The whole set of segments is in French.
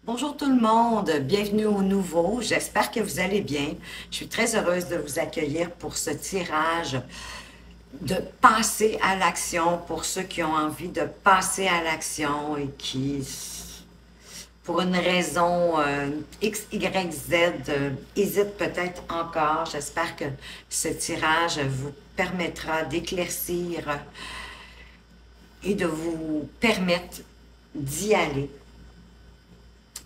Bonjour tout le monde, bienvenue au nouveau. J'espère que vous allez bien. Je suis très heureuse de vous accueillir pour ce tirage de passer à l'action pour ceux qui ont envie de passer à l'action et qui, pour une raison X, Y, Z, hésitent peut-être encore. J'espère que ce tirage vous permettra d'éclaircir et de vous permettre d'y aller.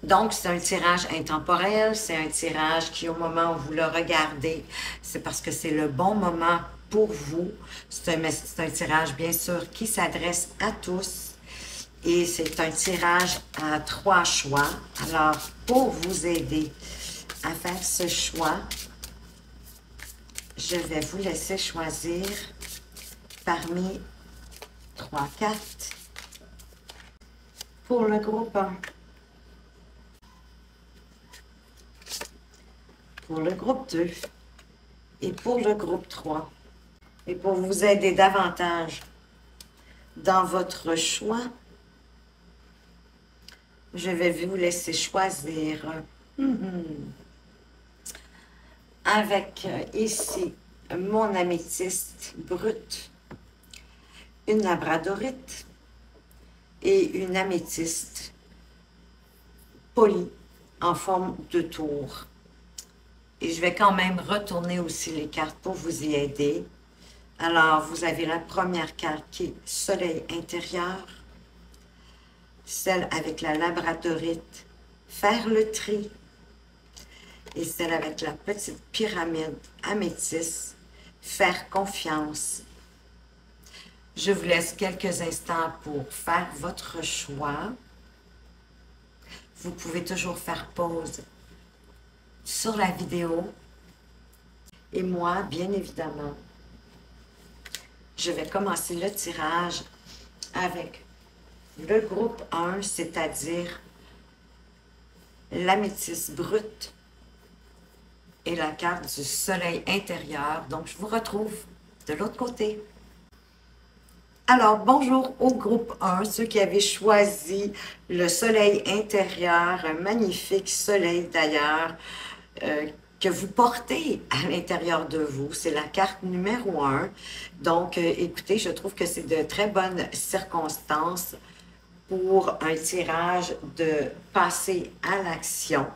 Donc, c'est un tirage intemporel, c'est un tirage qui, au moment où vous le regardez, c'est parce que c'est le bon moment pour vous. C'est un tirage, bien sûr, qui s'adresse à tous. Et c'est un tirage à 3 choix. Alors, pour vous aider à faire ce choix, je vais vous laisser choisir parmi 3 cartes pour le groupe 1. Pour le groupe 2 et pour le groupe 3. Et pour vous aider davantage dans votre choix, je vais vous laisser choisir avec ici mon améthyste brute, une labradorite et une améthyste polie en forme de tour. Et je vais quand même retourner aussi les cartes pour vous y aider. Alors, vous avez la première carte qui est Soleil intérieur, celle avec la labradorite, faire le tri, et celle avec la petite pyramide améthyste, faire confiance. Je vous laisse quelques instants pour faire votre choix. Vous pouvez toujours faire pause sur la vidéo. Et moi, bien évidemment, je vais commencer le tirage avec le groupe 1, c'est-à-dire l'améthyste brute et la carte du soleil intérieur. Donc, je vous retrouve de l'autre côté. Alors, bonjour au groupe 1, ceux qui avaient choisi le soleil intérieur, un magnifique soleil d'ailleurs, que vous portez à l'intérieur de vous. C'est la carte numéro 1. Donc, écoutez, je trouve que c'est de très bonnes circonstances pour un tirage de passer à l'action.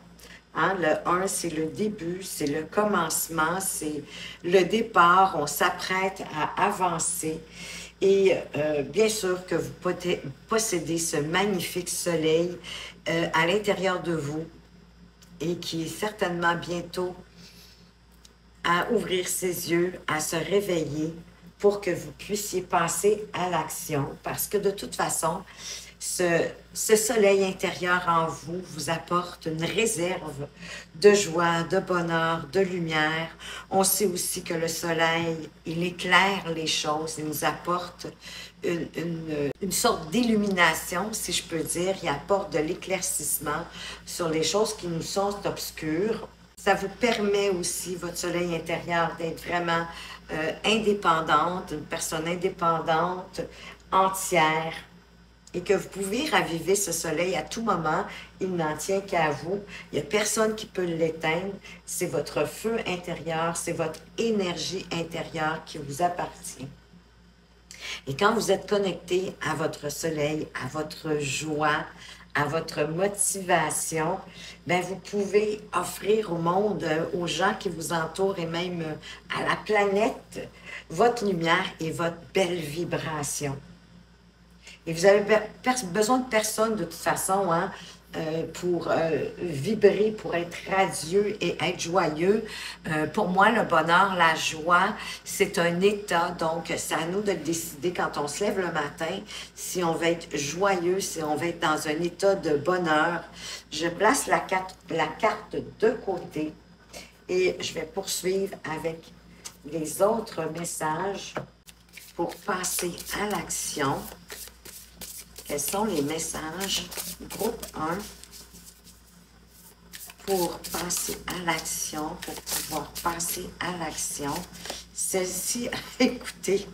Hein, le 1, c'est le début, c'est le commencement, c'est le départ, on s'apprête à avancer. Et bien sûr que vous possédez ce magnifique soleil à l'intérieur de vous et qui est certainement bientôt à ouvrir ses yeux, à se réveiller pour que vous puissiez passer à l'action. Parce que de toute façon, ce soleil intérieur en vous vous apporte une réserve de joie, de bonheur, de lumière. On sait aussi que le soleil, il éclaire les choses, il nous apporte une sorte d'illumination, si je peux dire. Il apporte de l'éclaircissement sur les choses qui nous sont obscures. Ça vous permet aussi, votre soleil intérieur, d'être vraiment indépendante, une personne indépendante, entière, et que vous pouvez raviver ce soleil à tout moment. Il n'en tient qu'à vous. Il n'y a personne qui peut l'éteindre. C'est votre feu intérieur, c'est votre énergie intérieure qui vous appartient. Et quand vous êtes connecté à votre soleil, à votre joie, à votre motivation, bien, vous pouvez offrir au monde, aux gens qui vous entourent et même à la planète, votre lumière et votre belle vibration. Et vous avez besoin de personne de toute façon hein, pour vibrer, pour être radieux et être joyeux. Pour moi, le bonheur, la joie, c'est un état. Donc, c'est à nous de le décider quand on se lève le matin, si on veut être joyeux, si on veut être dans un état de bonheur. Je place la carte de côté et je vais poursuivre avec les autres messages pour passer à l'action. Quels sont les messages groupe 1 pour passer à l'action, pour pouvoir passer à l'action? Celle-ci, écoutez,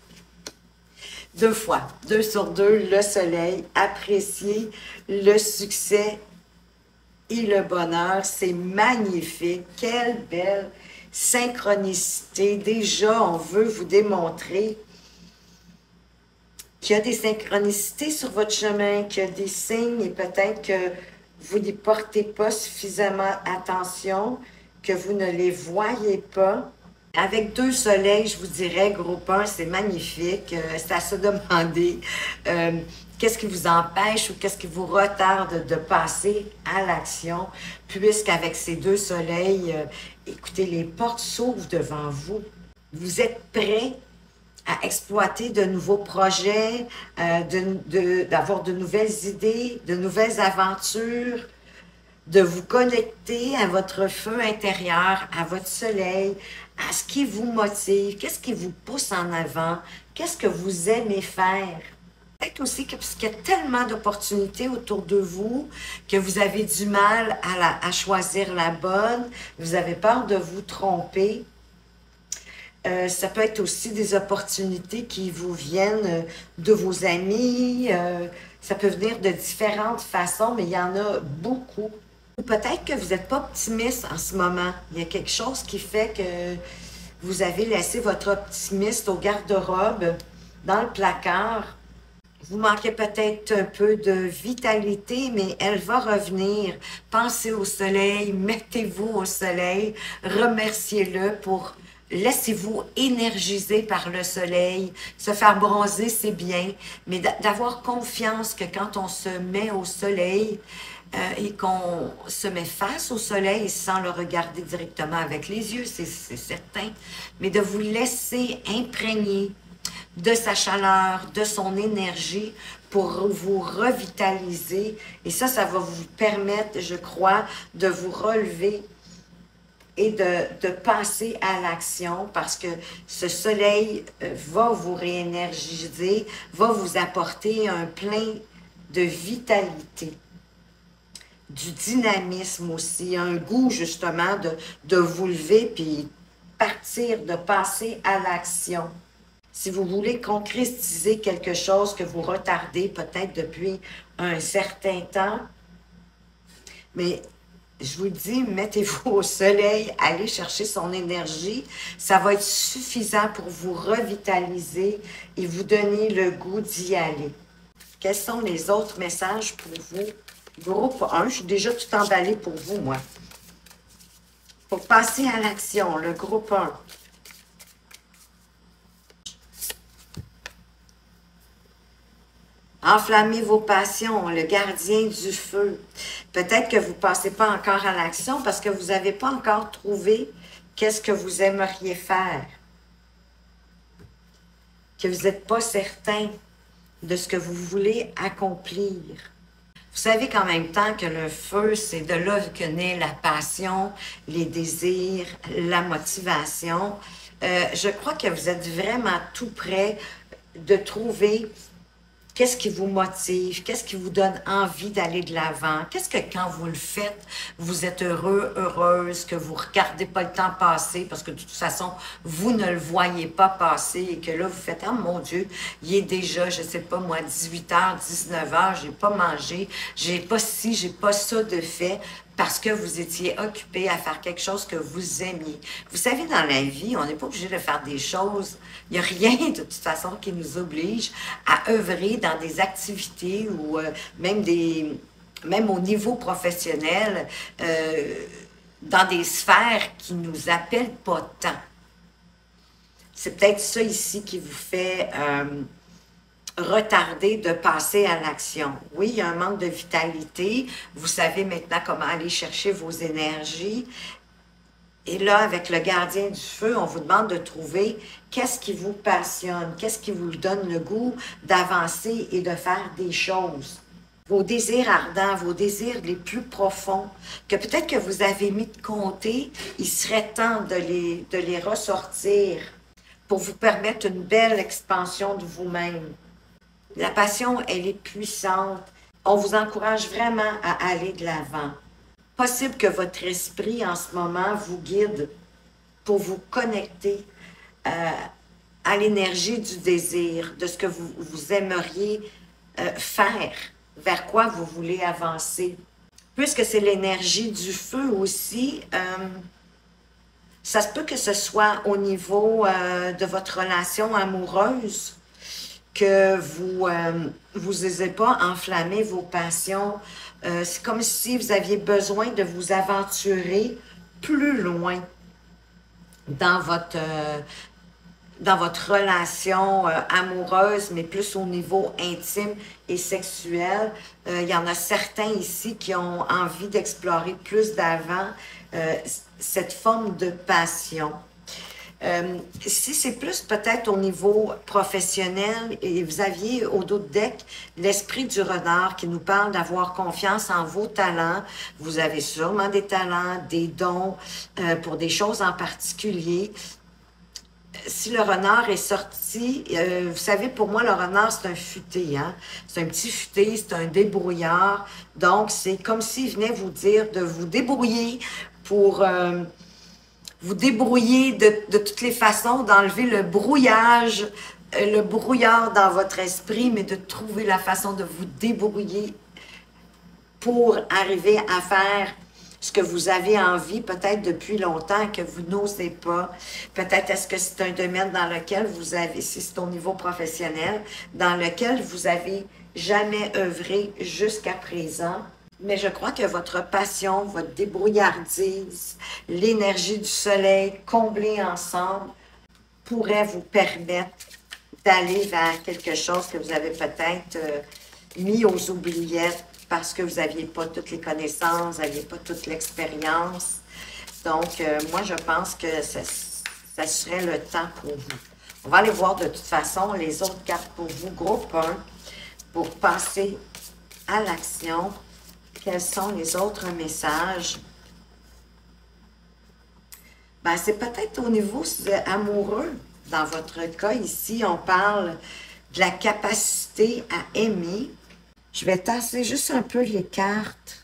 2 fois, 2 sur 2, le soleil, apprécier le succès et le bonheur. C'est magnifique. Quelle belle synchronicité. Déjà, on veut vous démontrer qu'il y a des synchronicités sur votre chemin, qu'il y a des signes et peut-être que vous n'y portez pas suffisamment attention, que vous ne les voyez pas. Avec 2 soleils, je vous dirais, groupe 1, c'est magnifique. C'est à se demander qu'est-ce qui vous empêche ou qu'est-ce qui vous retarde de passer à l'action, puisqu'avec ces 2 soleils, écoutez, les portes s'ouvrent devant vous. Vous êtes prêts à exploiter de nouveaux projets, d'avoir de nouvelles idées, de nouvelles aventures, de vous connecter à votre feu intérieur, à votre soleil, à ce qui vous motive, qu'est-ce qui vous pousse en avant, qu'est-ce que vous aimez faire. Peut-être aussi que parce qu'il y a tellement d'opportunités autour de vous que vous avez du mal à choisir la bonne, vous avez peur de vous tromper. Ça peut être aussi des opportunités qui vous viennent de vos amis. Ça peut venir de différentes façons, mais il y en a beaucoup. Ou peut-être que vous n'êtes pas optimiste en ce moment. Il y a quelque chose qui fait que vous avez laissé votre optimiste au garde-robe, dans le placard. Vous manquez peut-être un peu de vitalité, mais elle va revenir. Pensez au soleil, mettez-vous au soleil, remerciez-le pour... Laissez-vous énergiser par le soleil. Se faire bronzer, c'est bien, mais d'avoir confiance que quand on se met au soleil et qu'on se met face au soleil sans le regarder directement avec les yeux, c'est certain, mais de vous laisser imprégner de sa chaleur, de son énergie pour vous revitaliser. Et ça va vous permettre, je crois, de vous relever et de passer à l'action parce que ce soleil va vous réénergiser, va vous apporter un plein de vitalité, du dynamisme aussi, un goût justement de vous lever puis partir, de passer à l'action. Si vous voulez concrétiser quelque chose que vous retardez peut-être depuis un certain temps, mais je vous le dis, mettez-vous au soleil, allez chercher son énergie. Ça va être suffisant pour vous revitaliser et vous donner le goût d'y aller. Quels sont les autres messages pour vous? Groupe 1, je suis déjà tout emballée pour vous, moi. Pour passer à l'action, le groupe 1. Enflammez vos passions, le gardien du feu. Peut-être que vous ne passez pas encore à l'action parce que vous n'avez pas encore trouvé qu'est-ce que vous aimeriez faire. Que vous n'êtes pas certain de ce que vous voulez accomplir. Vous savez qu'en même temps que le feu, c'est de là que naît la passion, les désirs, la motivation. Je crois que vous êtes vraiment tout près de trouver qu'est-ce qui vous motive, qu'est-ce qui vous donne envie d'aller de l'avant, qu'est-ce que quand vous le faites, vous êtes heureux, heureuse, que vous ne regardez pas le temps passer parce que de toute façon, vous ne le voyez pas passer et que là, vous faites « Oh mon Dieu, il est déjà, je ne sais pas moi, 18h, 19h, je n'ai pas mangé, j'ai pas ci, j'ai pas ça de fait ». Parce que vous étiez occupé à faire quelque chose que vous aimiez. Vous savez, dans la vie, on n'est pas obligé de faire des choses. Il n'y a rien, de toute façon, qui nous oblige à œuvrer dans des activités ou même au niveau professionnel, dans des sphères qui ne nous appellent pas tant. C'est peut-être ça ici qui vous fait... retarder de passer à l'action. Oui, il y a un manque de vitalité. Vous savez maintenant comment aller chercher vos énergies. Et là, avec le gardien du feu, on vous demande de trouver qu'est-ce qui vous passionne, qu'est-ce qui vous donne le goût d'avancer et de faire des choses. Vos désirs ardents, vos désirs les plus profonds, que peut-être que vous avez mis de côté, il serait temps de les ressortir pour vous permettre une belle expansion de vous-même. La passion, elle est puissante. On vous encourage vraiment à aller de l'avant. Possible que votre esprit, en ce moment, vous guide pour vous connecter à l'énergie du désir, de ce que vous aimeriez faire, vers quoi vous voulez avancer. puisque c'est l'énergie du feu aussi, ça se peut que ce soit au niveau de votre relation amoureuse que vous n'osez pas enflammer vos passions. C'est comme si vous aviez besoin de vous aventurer plus loin dans votre relation amoureuse, mais plus au niveau intime et sexuel. Il y en a certains ici qui ont envie d'explorer plus d'avant cette forme de passion. Si c'est plus peut-être au niveau professionnel, et vous aviez au dos de deck l'esprit du renard qui nous parle d'avoir confiance en vos talents. Vous avez sûrement des talents, des dons pour des choses en particulier. Si le renard est sorti, vous savez, pour moi, le renard, c'est un futé, hein? C'est un petit futé, c'est un débrouillard. Donc, c'est comme s'il venait vous dire de vous débrouiller pour vous débrouiller de toutes les façons, d'enlever le brouillage, le brouillard dans votre esprit, mais de trouver la façon de vous débrouiller pour arriver à faire ce que vous avez envie, peut-être depuis longtemps, que vous n'osez pas. Peut-être est-ce que c'est un domaine dans lequel vous avez, si c'est au niveau professionnel, dans lequel vous avez jamais œuvré jusqu'à présent. Mais je crois que votre passion, votre débrouillardise, l'énergie du soleil comblée ensemble pourrait vous permettre d'aller vers quelque chose que vous avez peut-être mis aux oubliettes parce que vous n'aviez pas toutes les connaissances, vous n'aviez pas toute l'expérience. Donc, moi, je pense que ça serait le temps pour vous. On va aller voir de toute façon les autres cartes pour vous, groupe 1, pour passer à l'action. Quels sont les autres messages? Ben, c'est peut-être au niveau amoureux. Dans votre cas, ici, on parle de la capacité à aimer. Je vais tasser juste un peu les cartes.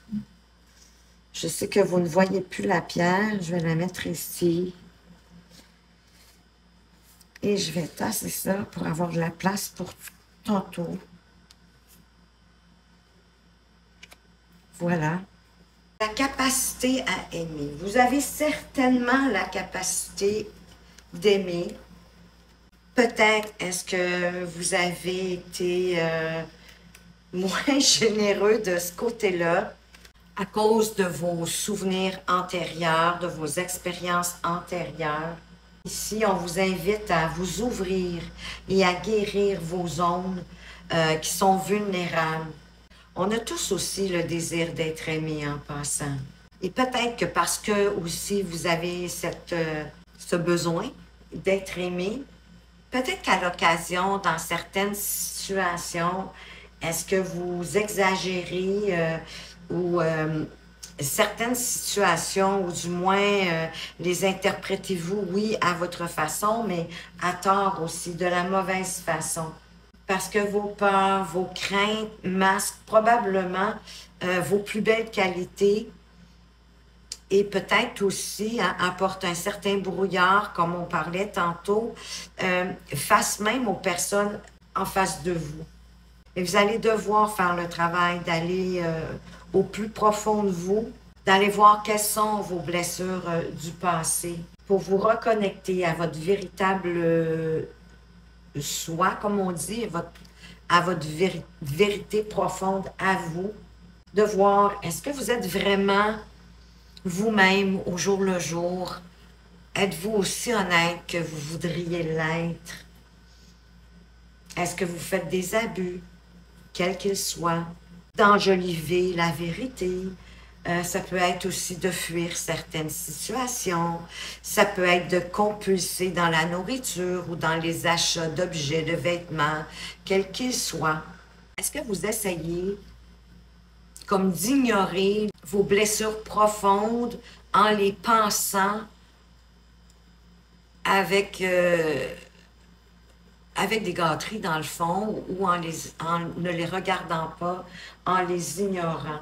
Je sais que vous ne voyez plus la pierre. Je vais la mettre ici. Et je vais tasser ça pour avoir de la place pour tantôt. Voilà. La capacité à aimer. Vous avez certainement la capacité d'aimer. Peut-être est-ce que vous avez été moins généreux de ce côté-là à cause de vos souvenirs antérieurs, de vos expériences antérieures. Ici, on vous invite à vous ouvrir et à guérir vos zones qui sont vulnérables. On a tous aussi le désir d'être aimé en passant. Et peut-être que parce que aussi vous avez ce besoin d'être aimé, peut-être qu'à l'occasion, dans certaines situations, est-ce que vous exagérez ou certaines situations, ou du moins les interprétez-vous, oui, à votre façon, mais à tort aussi, de la mauvaise façon. Parce que vos peurs, vos craintes masquent probablement vos plus belles qualités et peut-être aussi apportent un certain brouillard, comme on parlait tantôt, face même aux personnes en face de vous. Et vous allez devoir faire le travail d'aller au plus profond de vous, d'aller voir quelles sont vos blessures du passé pour vous reconnecter à votre véritable soi, comme on dit, à votre vérité profonde à vous, de voir est-ce que vous êtes vraiment vous-même au jour le jour, êtes-vous aussi honnête que vous voudriez l'être? Est-ce que vous faites des abus, quels qu'ils soient, d'enjoliver la vérité? Ça peut être aussi de fuir certaines situations. Ça peut être de compulser dans la nourriture ou dans les achats d'objets, de vêtements, quels qu'ils soient. Est-ce que vous essayez comme d'ignorer vos blessures profondes en les pensant avec des gâteries dans le fond ou en ne les regardant pas, en les ignorant?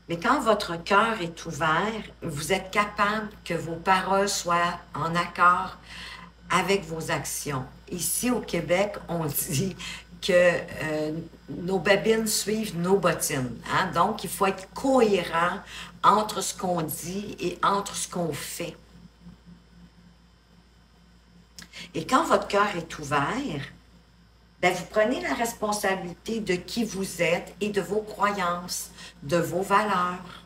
Mais quand votre cœur est ouvert, vous êtes capable que vos paroles soient en accord avec vos actions. Ici au Québec, on dit que nos babines suivent nos bottines. Hein? Donc, il faut être cohérent entre ce qu'on dit et entre ce qu'on fait. Et quand votre cœur est ouvert, ben vous prenez la responsabilité de qui vous êtes et de vos croyances, de vos valeurs.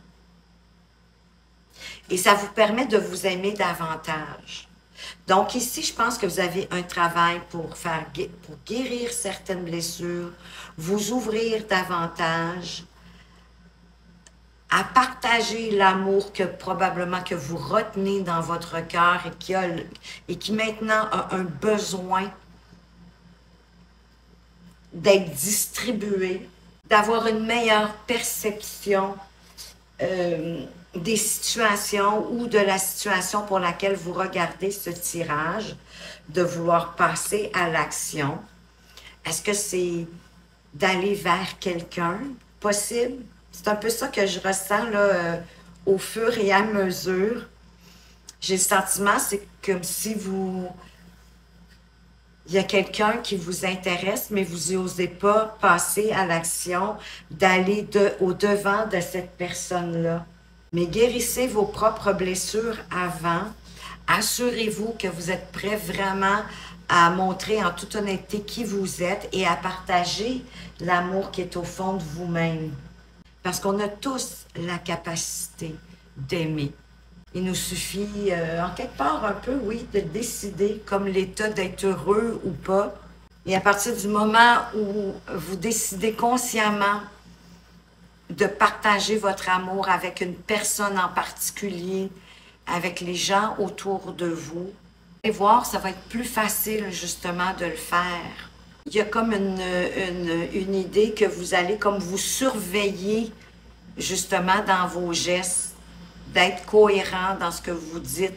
Et ça vous permet de vous aimer davantage. Donc ici, je pense que vous avez un travail pour guérir certaines blessures, vous ouvrir davantage, à partager l'amour que probablement que vous retenez dans votre cœur et qui maintenant a un besoin d'être distribué, d'avoir une meilleure perception des situations ou de la situation pour laquelle vous regardez ce tirage, de vouloir passer à l'action. Est-ce que c'est d'aller vers quelqu'un possible? C'est un peu ça que je ressens là, au fur et à mesure. J'ai le sentiment, c'est comme si il y a quelqu'un qui vous intéresse, mais vous n'osez pas passer à l'action, d'aller au-devant de cette personne-là. Mais guérissez vos propres blessures avant. Assurez-vous que vous êtes prêt vraiment à montrer en toute honnêteté qui vous êtes et à partager l'amour qui est au fond de vous-même. Parce qu'on a tous la capacité d'aimer. Il nous suffit, en quelque part un peu, oui, de décider comme l'état d'être heureux ou pas. Et à partir du moment où vous décidez consciemment de partager votre amour avec une personne en particulier, avec les gens autour de vous, et voir, ça va être plus facile justement de le faire. Il y a comme une idée que vous allez comme vous surveiller justement dans vos gestes, d'être cohérent dans ce que vous dites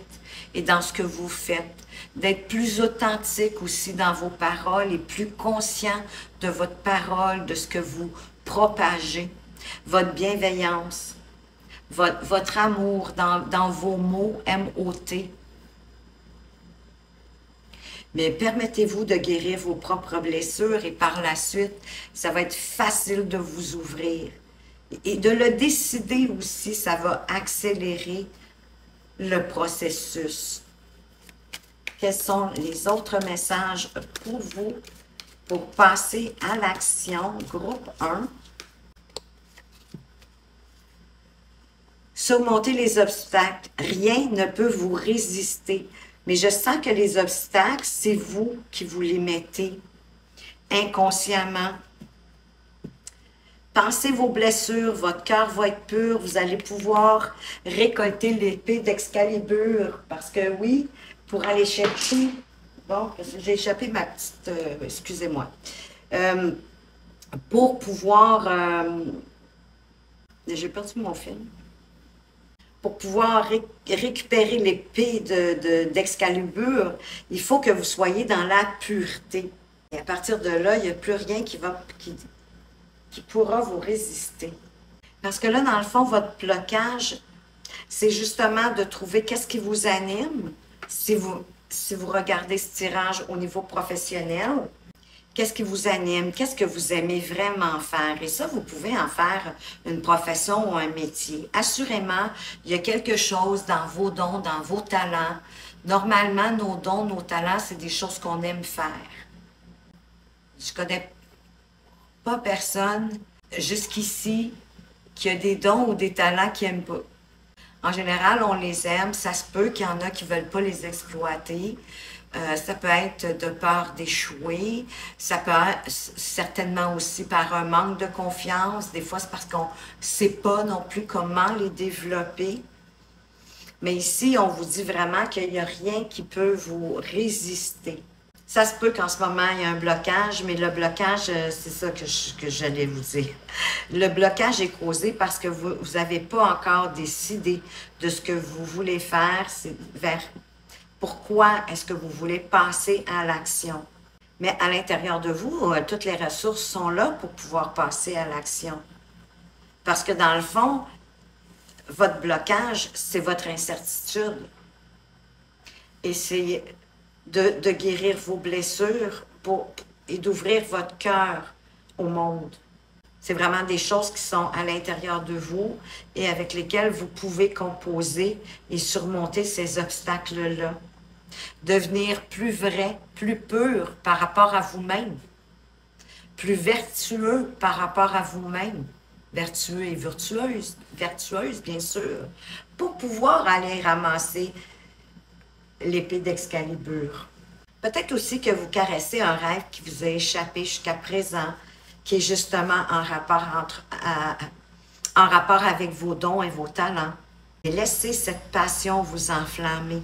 et dans ce que vous faites, d'être plus authentique aussi dans vos paroles et plus conscient de votre parole, de ce que vous propagez, votre bienveillance, votre amour dans vos mots, M-O-T. Mais permettez-vous de guérir vos propres blessures et par la suite, ça va être facile de vous ouvrir. Et de le décider aussi, ça va accélérer le processus. Quels sont les autres messages pour vous pour passer à l'action? Groupe 1. Surmonter les obstacles. Rien ne peut vous résister. Mais je sens que les obstacles, c'est vous qui vous les mettez inconsciemment. Pensez vos blessures, votre cœur va être pur, vous allez pouvoir récolter l'épée d'Excalibur. Parce que oui, pour aller chercher... Bon, j'ai échappé ma petite... excusez-moi. Pour pouvoir... j'ai perdu mon film. Pour pouvoir récupérer l'épée d'Excalibur, il faut que vous soyez dans la pureté. Et à partir de là, il n'y a plus rien qui pourra vous résister. Parce que là, dans le fond, votre blocage, c'est justement de trouver qu'est-ce qui vous anime. Si vous regardez ce tirage au niveau professionnel, qu'est-ce qui vous anime? Qu'est-ce que vous aimez vraiment faire? Et ça, vous pouvez en faire une profession ou un métier. Assurément, il y a quelque chose dans vos dons, dans vos talents. Normalement, nos dons, nos talents, c'est des choses qu'on aime faire. Je connais pas personne jusqu'ici qui a des dons ou des talents qu'ils n'aiment pas. En général, on les aime. Ça se peut qu'il y en a qui ne veulent pas les exploiter. Ça peut être de peur d'échouer. Ça peut être certainement aussi par un manque de confiance. Des fois, c'est parce qu'on ne sait pas non plus comment les développer. Mais ici, on vous dit vraiment qu'il n'y a rien qui peut vous résister. Ça se peut qu'en ce moment, il y a un blocage, mais le blocage, c'est ça que j'allais vous dire. Le blocage est causé parce que vous n'avez pas encore décidé de ce que vous voulez faire. C'est vers pourquoi est-ce que vous voulez passer à l'action. Mais à l'intérieur de vous, toutes les ressources sont là pour pouvoir passer à l'action. Parce que dans le fond, votre blocage, c'est votre incertitude. Et c'est de guérir vos blessures et d'ouvrir votre cœur au monde. C'est vraiment des choses qui sont à l'intérieur de vous et avec lesquelles vous pouvez composer et surmonter ces obstacles-là. Devenir plus vrai, plus pur par rapport à vous-même, plus vertueux par rapport à vous-même, vertueux et vertueuse bien sûr, pour pouvoir aller ramasser l'épée d'Excalibur. Peut-être aussi que vous caressez un rêve qui vous a échappé jusqu'à présent, qui est justement en rapport avec vos dons et vos talents. Et laissez cette passion vous enflammer.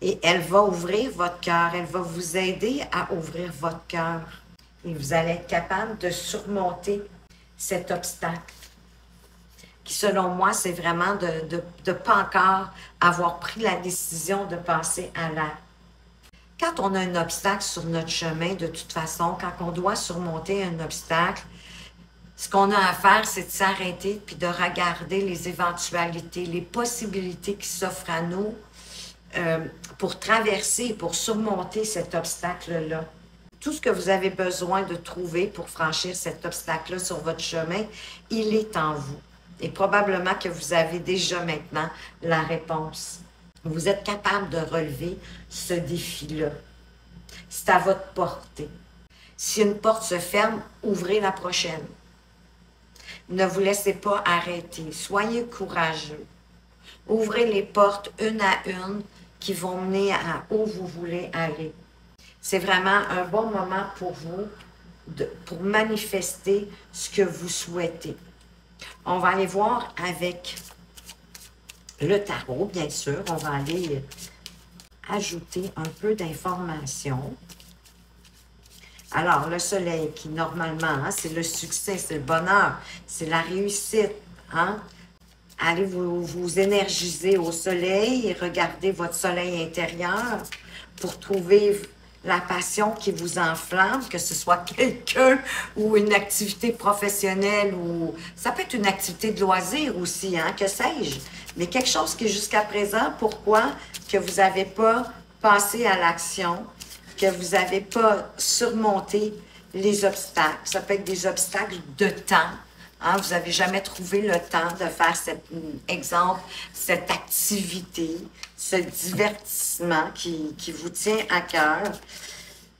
Et elle va ouvrir votre cœur, elle va vous aider à ouvrir votre cœur. Et vous allez être capable de surmonter cet obstacle, qui selon moi, c'est vraiment de ne pas encore avoir pris la décision de passer à l'acte. Quand on a un obstacle sur notre chemin, de toute façon, quand on doit surmonter un obstacle, ce qu'on a à faire, c'est de s'arrêter puis de regarder les éventualités, les possibilités qui s'offrent à nous pour traverser, pour surmonter cet obstacle-là. Tout ce que vous avez besoin de trouver pour franchir cet obstacle-là sur votre chemin, il est en vous. Et probablement que vous avez déjà maintenant la réponse. Vous êtes capable de relever ce défi-là. C'est à votre portée. Si une porte se ferme, ouvrez la prochaine. Ne vous laissez pas arrêter. Soyez courageux. Ouvrez les portes une à une qui vont mener à où vous voulez aller. C'est vraiment un bon moment pour vous pour manifester ce que vous souhaitez. On va aller voir avec le tarot, bien sûr. On va aller ajouter un peu d'informations. Alors, le soleil qui, normalement, hein, c'est le succès, c'est le bonheur, c'est la réussite. Hein? Allez vous énergiser au soleil et regardez votre soleil intérieur pour trouver la passion qui vous enflamme, que ce soit quelqu'un ou une activité professionnelle ou ça peut être une activité de loisir aussi, hein, que sais-je. Mais quelque chose qui jusqu'à présent, pourquoi que vous n'avez pas passé à l'action, que vous n'avez pas surmonté les obstacles. Ça peut être des obstacles de temps. Hein? Vous n'avez jamais trouvé le temps de faire, cette activité, ce divertissement qui vous tient à cœur,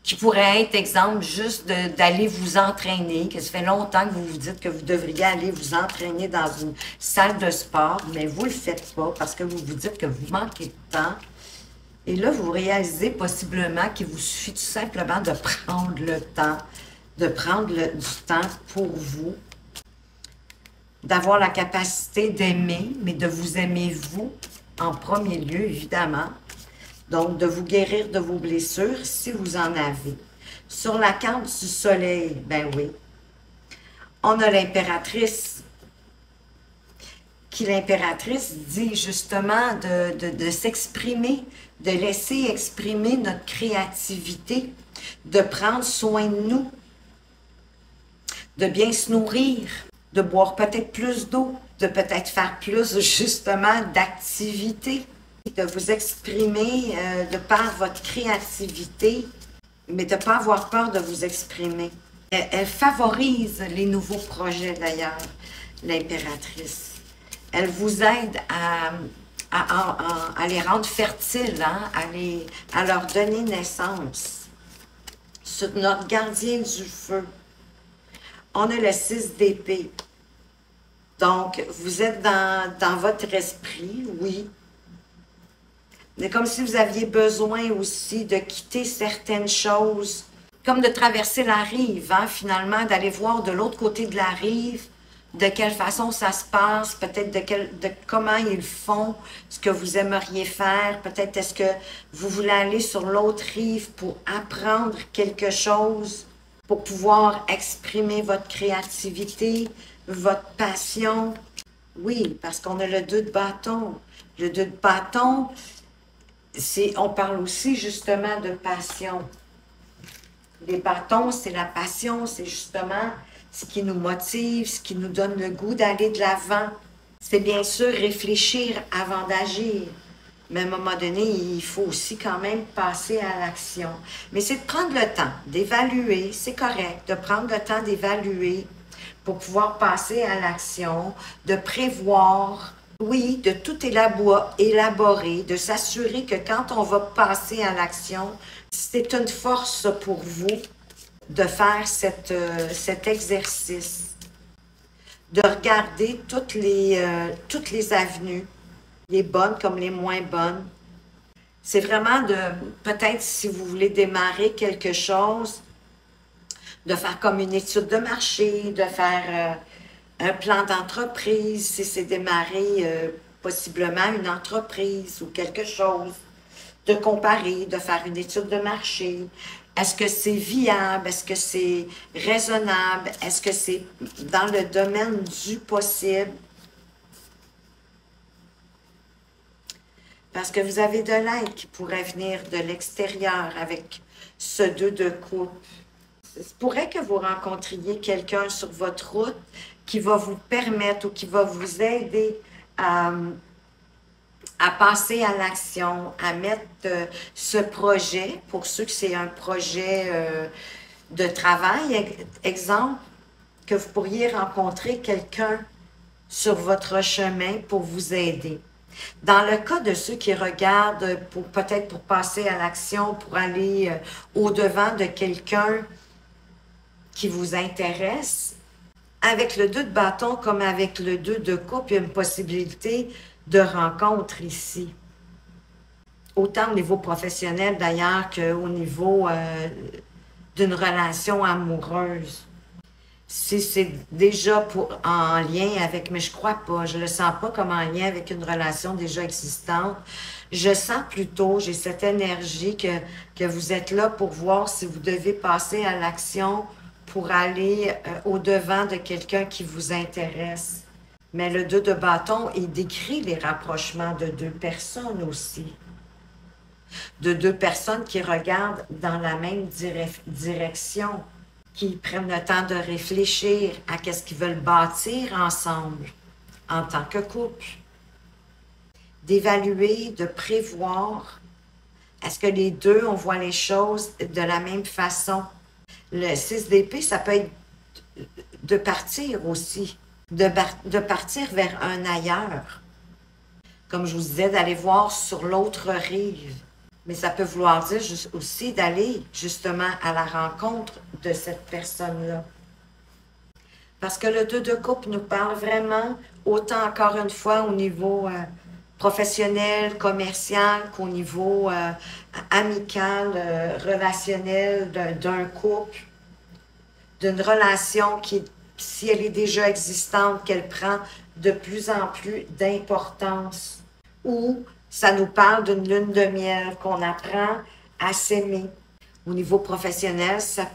qui pourrait être, exemple, juste d'aller vous entraîner, que ça fait longtemps que vous vous dites que vous devriez aller vous entraîner dans une salle de sport, mais vous ne le faites pas parce que vous vous dites que vous manquez de temps. Et là, vous réalisez possiblement qu'il vous suffit tout simplement de prendre le temps, du temps pour vous, d'avoir la capacité d'aimer, mais de vous aimer vous en premier lieu, évidemment. Donc, de vous guérir de vos blessures si vous en avez. Sur la carte du soleil, ben oui, on a l'impératrice, qui l'impératrice dit justement de s'exprimer, de laisser exprimer notre créativité, de prendre soin de nous, de bien se nourrir, de boire peut-être plus d'eau, de peut-être faire plus justement d'activités, de vous exprimer de par votre créativité, mais de ne pas avoir peur de vous exprimer. Elle favorise les nouveaux projets d'ailleurs, l'impératrice. Elle vous aide à les rendre fertiles, hein, à leur donner naissance. Sur notre gardien du feu, on a le 6 d'épée. Donc, vous êtes dans votre esprit, oui. Mais comme si vous aviez besoin aussi de quitter certaines choses, comme de traverser la rive, hein, finalement, d'aller voir de l'autre côté de la rive, de quelle façon ça se passe, peut-être de comment ils font, ce que vous aimeriez faire, peut-être est-ce que vous voulez aller sur l'autre rive pour apprendre quelque chose, pour pouvoir exprimer votre créativité, votre passion. Oui, parce qu'on a le 2 de bâton. Le 2 de bâton, on parle aussi justement de passion. Les bâtons, c'est la passion, c'est justement ce qui nous motive, ce qui nous donne le goût d'aller de l'avant. C'est bien sûr réfléchir avant d'agir. Mais à un moment donné, il faut aussi quand même passer à l'action. Mais c'est de prendre le temps d'évaluer, c'est correct, de prendre le temps d'évaluer pour pouvoir passer à l'action, de prévoir, oui, de tout élaborer, de s'assurer que quand on va passer à l'action, c'est une force pour vous de faire cet exercice, de regarder toutes les avenues, les bonnes comme les moins bonnes. C'est vraiment de, peut-être si vous voulez démarrer quelque chose, de faire comme une étude de marché, de faire un plan d'entreprise, si c'est démarrer possiblement une entreprise ou quelque chose, de comparer, de faire une étude de marché. Est-ce que c'est viable? Est-ce que c'est raisonnable? Est-ce que c'est dans le domaine du possible? Parce que vous avez de l'aide qui pourrait venir de l'extérieur avec ce 2 de coupe. Il se pourrait que vous rencontriez quelqu'un sur votre route qui va vous permettre ou qui va vous aider à passer à l'action, à mettre ce projet, pour ceux que c'est un projet de travail, exemple, que vous pourriez rencontrer quelqu'un sur votre chemin pour vous aider. Dans le cas de ceux qui regardent peut-être pour passer à l'action, pour aller au-devant de quelqu'un qui vous intéresse, avec le 2 de bâton comme avec le 2 de coupe, il y a une possibilité de rencontre ici. Autant au niveau professionnel d'ailleurs qu'au niveau d'une relation amoureuse. Si c'est déjà en lien avec, mais je crois pas, je le sens pas comme en lien avec une relation déjà existante. Je sens plutôt, j'ai cette énergie que vous êtes là pour voir si vous devez passer à l'action pour aller au-devant de quelqu'un qui vous intéresse. Mais le 2 de bâton, il décrit les rapprochements de 2 personnes aussi. De 2 personnes qui regardent dans la même direction, qui prennent le temps de réfléchir à ce qu'ils veulent bâtir ensemble en tant que couple. D'évaluer, de prévoir. Est-ce que les deux, on voit les choses de la même façon? Le 6 d'épée, ça peut être de partir aussi, de partir vers un ailleurs. Comme je vous disais, d'aller voir sur l'autre rive. Mais ça peut vouloir dire aussi d'aller justement à la rencontre de cette personne-là. Parce que le 2 de coupe nous parle vraiment, autant encore une fois au niveau professionnel, commercial, qu'au niveau amical, relationnel d'un couple, d'une relation qui, si elle est déjà existante, qu'elle prend de plus en plus d'importance. Ou ça nous parle d'une lune de miel, qu'on apprend à s'aimer. Au niveau professionnel, ça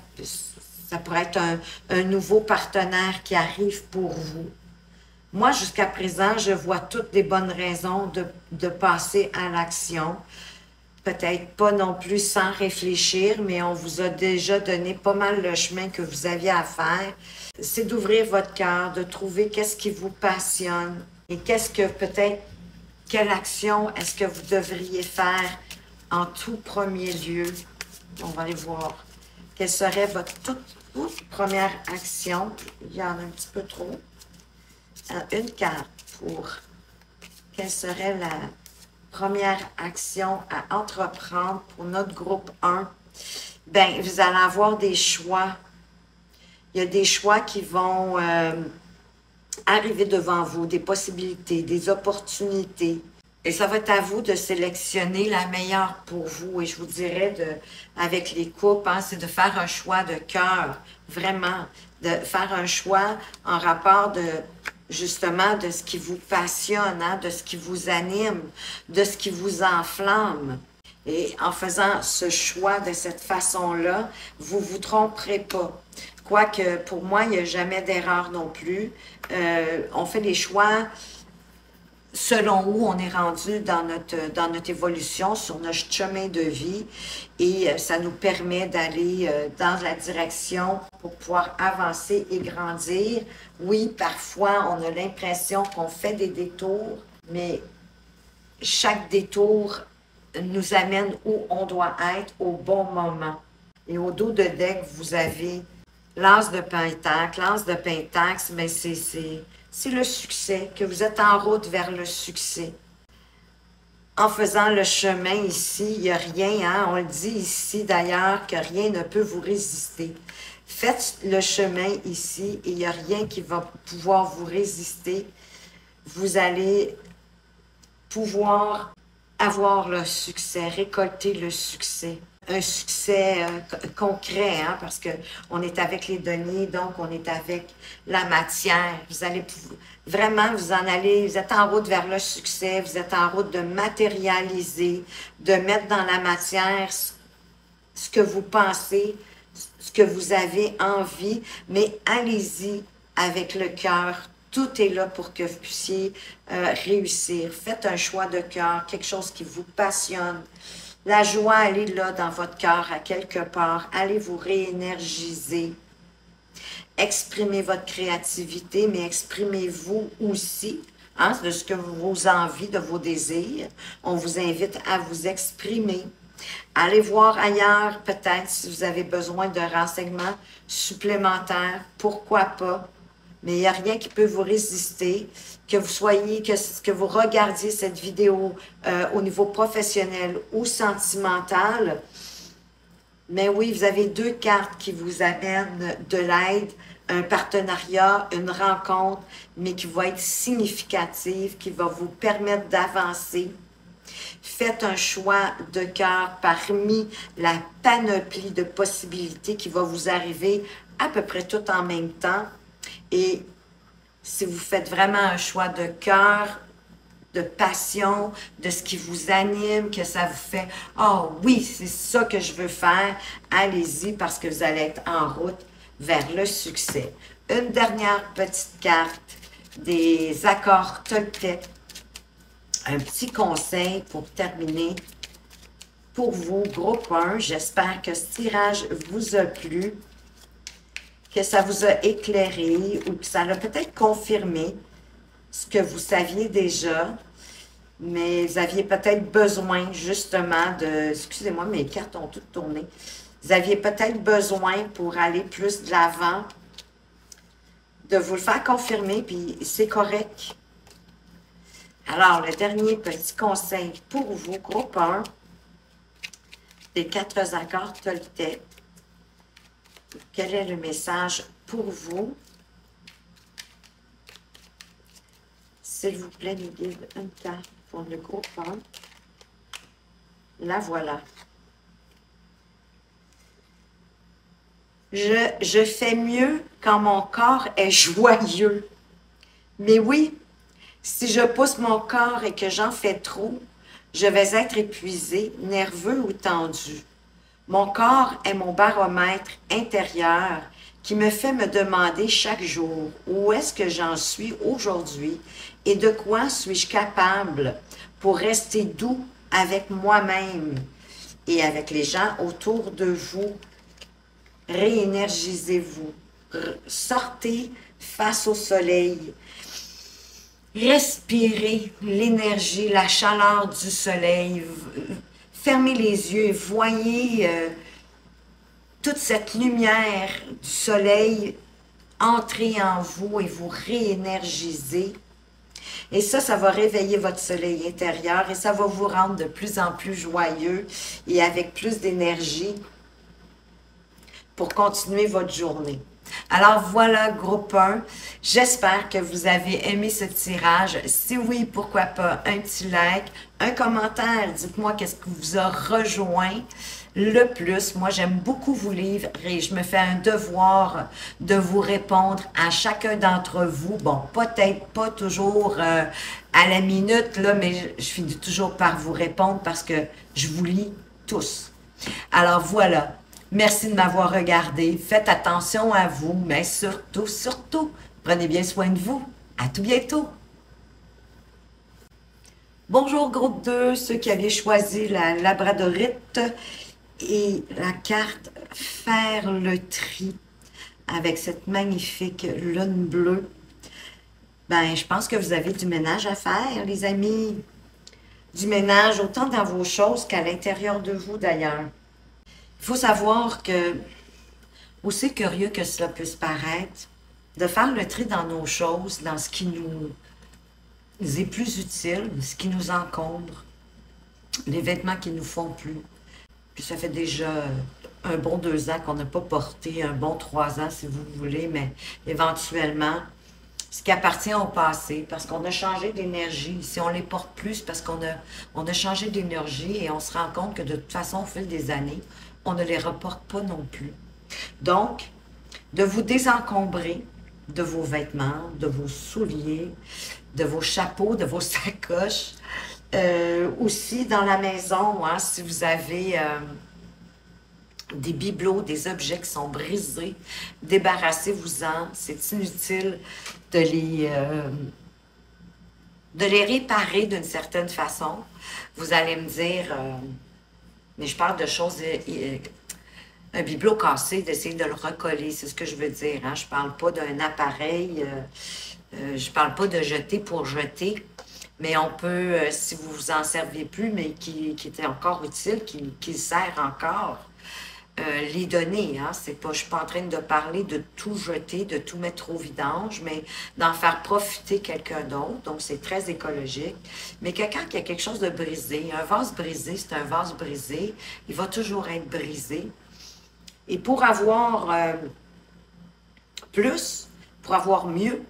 pourrait être un nouveau partenaire qui arrive pour vous. Moi, jusqu'à présent, je vois toutes les bonnes raisons de passer à l'action. Peut-être pas non plus sans réfléchir, mais on vous a déjà donné pas mal le chemin que vous aviez à faire. C'est d'ouvrir votre cœur, de trouver qu'est-ce qui vous passionne et qu'est-ce que peut-être, quelle action est-ce que vous devriez faire en tout premier lieu. On va aller voir. Quelle serait votre toute première action? Il y en a un petit peu trop. Une carte pour quelle serait la première action à entreprendre pour notre groupe 1. Bien, vous allez avoir des choix. Il y a des choix qui vont arriver devant vous, des possibilités, des opportunités. Et ça va être à vous de sélectionner la meilleure pour vous. Et je vous dirais, avec les couples, hein, c'est de faire un choix de cœur, vraiment. De faire un choix en rapport justement de ce qui vous passionne, hein, de ce qui vous anime, de ce qui vous enflamme. Et en faisant ce choix de cette façon-là, vous ne vous tromperez pas. Quoique, pour moi, il n'y a jamais d'erreur non plus. On fait les choix selon où on est rendu dans notre évolution, sur notre chemin de vie. Et ça nous permet d'aller dans la direction pour pouvoir avancer et grandir. Oui, parfois, on a l'impression qu'on fait des détours, mais chaque détour nous amène où on doit être au bon moment. Et au dos de deck, vous avez l'as de pentacle. L'as de pentacle, mais c'est le succès, que vous êtes en route vers le succès. En faisant le chemin ici, il n'y a rien, hein? On le dit ici d'ailleurs, que rien ne peut vous résister. Faites le chemin ici et il n'y a rien qui va pouvoir vous résister. Vous allez pouvoir avoir le succès, récolter le succès. Un succès concret, hein, parce qu'on est avec les deniers, donc on est avec la matière. Vous allez vraiment vous en aller, vous êtes en route vers le succès, vous êtes en route de matérialiser, de mettre dans la matière ce que vous pensez, ce que vous avez envie, mais allez-y avec le cœur. Tout est là pour que vous puissiez réussir. Faites un choix de cœur, quelque chose qui vous passionne. La joie, elle est là dans votre cœur, à quelque part. Allez vous réénergiser. Exprimez votre créativité, mais exprimez-vous aussi, hein, de ce que vos envies, de vos désirs. On vous invite à vous exprimer. Allez voir ailleurs, peut-être, si vous avez besoin de renseignements supplémentaires. Pourquoi pas? Mais il n'y a rien qui peut vous résister, que vous soyez, que vous regardiez cette vidéo au niveau professionnel ou sentimental. Mais oui, vous avez deux cartes qui vous amènent de l'aide, un partenariat, une rencontre, mais qui va être significative, qui va vous permettre d'avancer. Faites un choix de cœur parmi la panoplie de possibilités qui va vous arriver à peu près tout en même temps. Et si vous faites vraiment un choix de cœur, de passion, de ce qui vous anime, que ça vous fait « Oh oui, c'est ça que je veux faire », allez-y parce que vous allez être en route vers le succès. Une dernière petite carte des accords Toltec. Un petit conseil pour terminer pour vous, groupe 1. J'espère que ce tirage vous a plu, que ça vous a éclairé ou que ça a peut-être confirmé ce que vous saviez déjà, mais vous aviez peut-être besoin justement de... Excusez-moi, mes cartes ont toutes tourné. Vous aviez peut-être besoin pour aller plus de l'avant, de vous le faire confirmer, puis c'est correct. Alors, le dernier petit conseil pour vous, groupe 1, des 4 accords Toltec. Quel est le message pour vous? S'il vous plaît, nous guide une carte pour le groupe 1. La voilà. Je fais mieux quand mon corps est joyeux. Mais oui, si je pousse mon corps et que j'en fais trop, je vais être épuisé, nerveux ou tendu. Mon corps est mon baromètre intérieur qui me fait me demander chaque jour où est-ce que j'en suis aujourd'hui et de quoi suis-je capable pour rester doux avec moi-même et avec les gens autour de vous. Réénergisez-vous. Sortez face au soleil. Respirez l'énergie, la chaleur du soleil. Fermez les yeux et voyez toute cette lumière du soleil entrer en vous et vous réénergiser. Et ça va réveiller votre soleil intérieur et ça va vous rendre de plus en plus joyeux et avec plus d'énergie pour continuer votre journée. Alors voilà, groupe 1, j'espère que vous avez aimé ce tirage. Si oui, pourquoi pas un petit like, un commentaire, dites-moi qu'est-ce qui vous a rejoint le plus. Moi, j'aime beaucoup vous lire et je me fais un devoir de vous répondre à chacun d'entre vous. Bon, peut-être pas toujours à la minute, là, mais je finis toujours par vous répondre parce que je vous lis tous. Alors voilà. Merci de m'avoir regardé. Faites attention à vous, mais surtout, surtout, prenez bien soin de vous. À tout bientôt. Bonjour groupe 2, ceux qui avaient choisi la labradorite et la carte faire le tri avec cette magnifique lune bleue. Ben, je pense que vous avez du ménage à faire, les amis. du ménage, autant dans vos choses qu'à l'intérieur de vous d'ailleurs. Il faut savoir que, aussi curieux que cela puisse paraître, de faire le tri dans nos choses, dans ce qui nous est plus utile, ce qui nous encombre, les vêtements qui nous font plus. Puis ça fait déjà un bon 2 ans qu'on n'a pas porté, un bon 3 ans si vous voulez, mais éventuellement, ce qui appartient au passé, parce qu'on a changé d'énergie. Si on les porte plus, parce on a changé d'énergie et on se rend compte que de toute façon, au fil des années, on ne les reporte pas non plus. Donc, de vous désencombrer de vos vêtements, de vos souliers, de vos chapeaux, de vos sacoches. Aussi dans la maison, hein, si vous avez des bibelots, des objets qui sont brisés, débarrassez-vous-en. C'est inutile de les réparer d'une certaine façon. Vous allez me dire, mais je parle de choses, un bibelot cassé, d'essayer de le recoller, c'est ce que je veux dire. Hein? Je ne parle pas d'un appareil, je ne parle pas de jeter pour jeter, mais on peut, si vous vous en servez plus, mais qui était encore utile, qui sert encore, les donner. Hein? Je ne suis pas en train de parler de tout jeter, de tout mettre au vidange, mais d'en faire profiter quelqu'un d'autre. Donc, c'est très écologique. Mais que quand il y a quelque chose de brisé, un vase brisé, c'est un vase brisé, il va toujours être brisé. Et pour avoir plus, pour avoir mieux,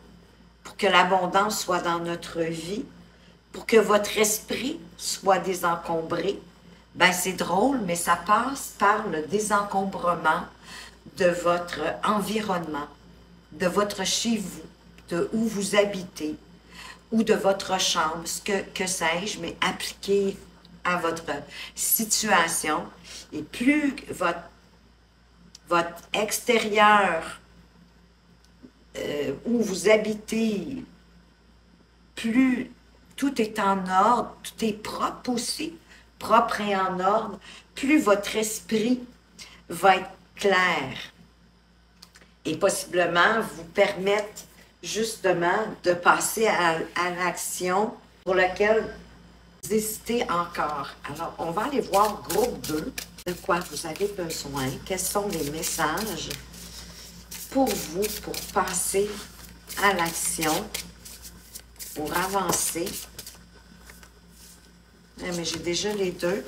pour que l'abondance soit dans notre vie, pour que votre esprit soit désencombré, ben c'est drôle, mais ça passe par le désencombrement de votre environnement, de votre chez vous, de où vous habitez, ou de votre chambre, que sais-je, mais appliqué à votre situation. Et plus votre extérieur où vous habitez, plus tout est en ordre, tout est propre aussi, propre et en ordre, plus votre esprit va être clair et possiblement vous permettre justement de passer à l'action pour laquelle vous hésitez encore. Alors, on va aller voir groupe 2, de quoi vous avez besoin, quels sont les messages pour vous, pour passer à l'action, pour avancer. Ah, mais j'ai déjà les deux.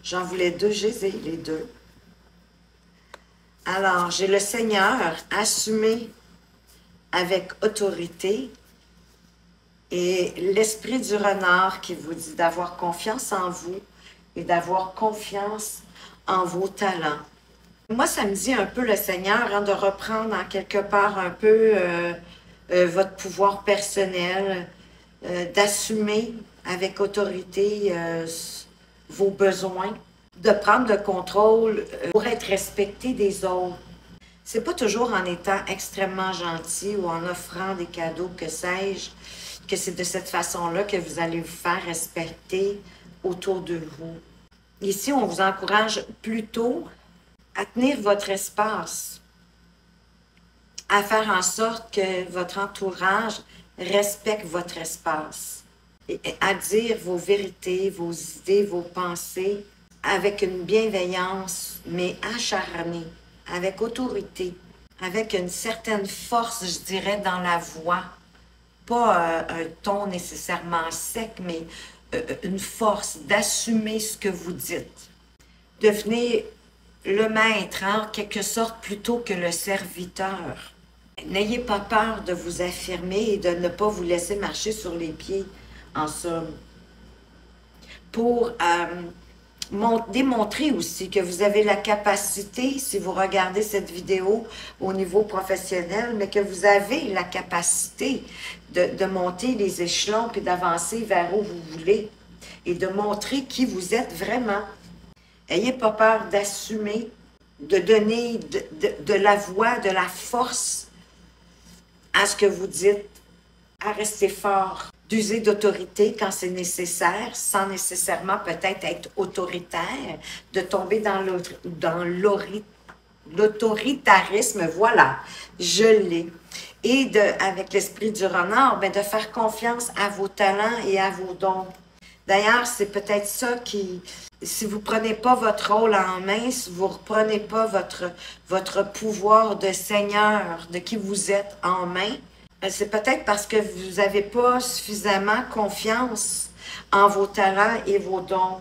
J'en voulais 2, j'ai les 2. Alors, j'ai le Seigneur assumé avec autorité et l'esprit du renard qui vous dit d'avoir confiance en vous et d'avoir confiance en vos talents. Moi, ça me dit un peu le Seigneur, hein, de reprendre en quelque part un peu votre pouvoir personnel, d'assumer avec autorité vos besoins, de prendre le contrôle pour être respecté des autres. C'est pas toujours en étant extrêmement gentil ou en offrant des cadeaux, que sais-je, que c'est de cette façon-là que vous allez vous faire respecter autour de vous. Ici, on vous encourage plutôt à tenir votre espace, à faire en sorte que votre entourage respecte votre espace, et à dire vos vérités, vos idées, vos pensées avec une bienveillance, mais acharnée, avec autorité, avec une certaine force, je dirais, dans la voix. Pas un ton nécessairement sec, mais une force d'assumer ce que vous dites. Devenez le maître, en quelque sorte, plutôt que le serviteur. N'ayez pas peur de vous affirmer et de ne pas vous laisser marcher sur les pieds, en somme. Pour démontrer aussi que vous avez la capacité, si vous regardez cette vidéo au niveau professionnel, mais que vous avez la capacité de monter les échelons puis d'avancer vers où vous voulez et de montrer qui vous êtes vraiment. N'ayez pas peur d'assumer, de donner de la voix, de la force à ce que vous dites, à rester fort, d'user d'autorité quand c'est nécessaire, sans nécessairement peut-être être autoritaire, de tomber dans l'autoritarisme, voilà, je l'ai. Et avec l'esprit du renard, bien, de faire confiance à vos talents et à vos dons. D'ailleurs, c'est peut-être ça qui, si vous ne prenez pas votre rôle en main, si vous ne reprenez pas votre pouvoir de Seigneur, de qui vous êtes en main, c'est peut-être parce que vous n'avez pas suffisamment confiance en vos talents et vos dons.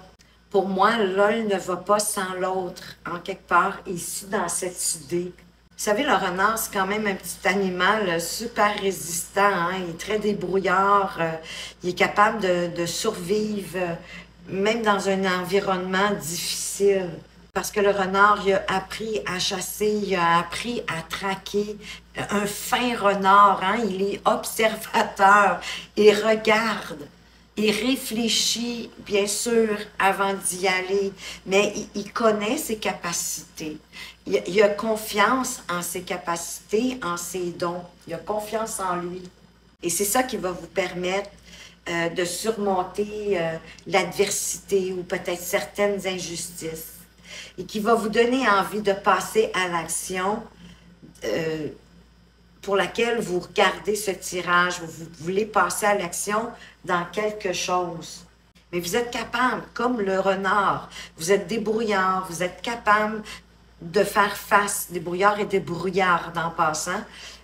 Pour moi, l'un ne va pas sans l'autre, en quelque part, ici, dans cette idée. Vous savez, le renard, c'est quand même un petit animal super résistant, hein? Il est très débrouillard, il est capable de survivre, même dans un environnement difficile. Parce que le renard, il a appris à chasser, il a appris à traquer. Un fin renard, hein? Il est observateur, il regarde. Il réfléchit, bien sûr, avant d'y aller, mais il connaît ses capacités. Il a confiance en ses capacités, en ses dons. Il a confiance en lui. Et c'est ça qui va vous permettre de surmonter l'adversité ou peut-être certaines injustices. Et qui va vous donner envie de passer à l'action pour laquelle vous regardez ce tirage, vous voulez passer à l'action dans quelque chose. Mais vous êtes capable, comme le renard, vous êtes débrouillard, vous êtes capable de faire face, débrouillard et débrouillard en passant,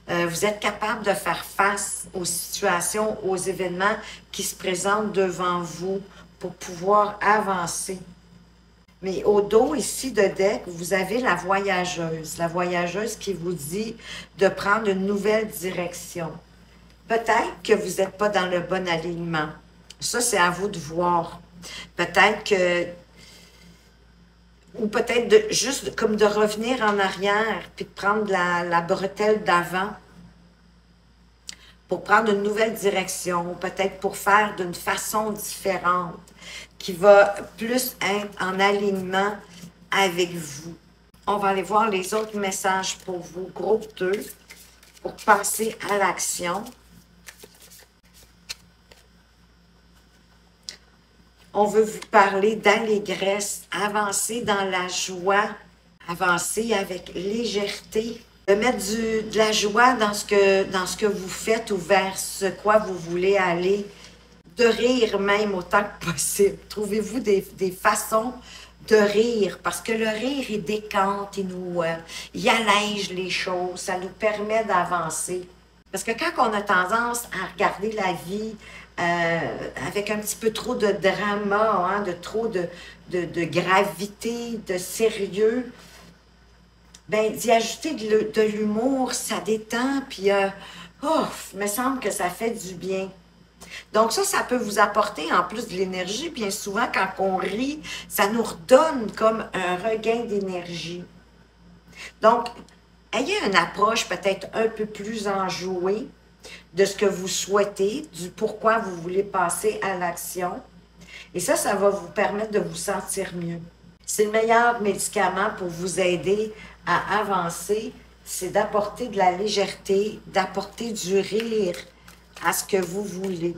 vous êtes capable de faire face aux situations, aux événements qui se présentent devant vous pour pouvoir avancer. Mais au dos ici de deck, vous avez la voyageuse qui vous dit de prendre une nouvelle direction. Peut-être que vous n'êtes pas dans le bon alignement. Ça, c'est à vous de voir. Peut-être que, ou peut-être juste comme de revenir en arrière, puis de prendre la bretelle d'avant pour prendre une nouvelle direction, ou peut-être pour faire d'une façon différente, qui va plus être en alignement avec vous. On va aller voir les autres messages pour vous, groupe 2, pour passer à l'action. On veut vous parler d'allégresse, avancer dans la joie, avancer avec légèreté, de mettre de la joie dans ce que vous faites ou vers ce quoi vous voulez aller, de rire même autant que possible. Trouvez-vous des façons de rire, parce que le rire, il décante, il allège les choses, ça nous permet d'avancer. Parce que quand on a tendance à regarder la vie avec un petit peu trop de drama, hein, de trop de gravité, de sérieux, ben d'y ajouter de l'humour, ça détend, puis il me semble que ça fait du bien. Donc ça peut vous apporter en plus de l'énergie. Bien souvent, quand on rit, ça nous redonne comme un regain d'énergie. Donc, ayez une approche peut-être un peu plus enjouée de ce que vous souhaitez, du pourquoi vous voulez passer à l'action. Et ça va vous permettre de vous sentir mieux. C'est le meilleur médicament pour vous aider à avancer, c'est d'apporter de la légèreté, d'apporter du rire à ce que vous voulez.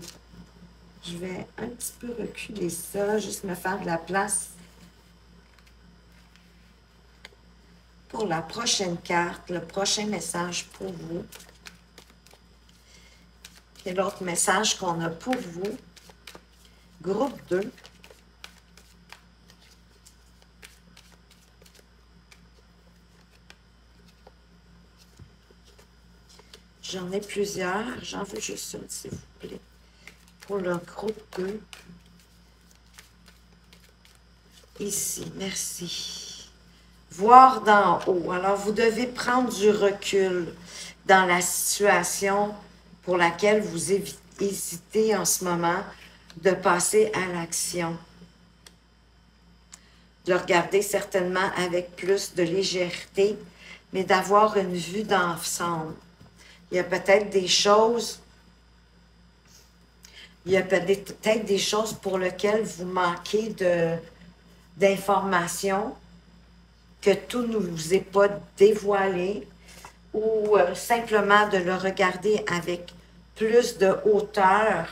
Je vais un petit peu reculer ça, juste me faire de la place pour la prochaine carte, le prochain message pour vous. Et l'autre message qu'on a pour vous, groupe 2. J'en ai plusieurs, j'en veux juste une, s'il vous plaît. Pour le groupe 2. Ici, merci. Voir d'en haut. Alors, vous devez prendre du recul dans la situation pour laquelle vous hésitez en ce moment de passer à l'action. De regarder certainement avec plus de légèreté, mais d'avoir une vue d'ensemble. Il y a peut-être des choses, pour lesquelles vous manquez d'informations, que tout ne vous est pas dévoilé, ou simplement de le regarder avec plus de hauteur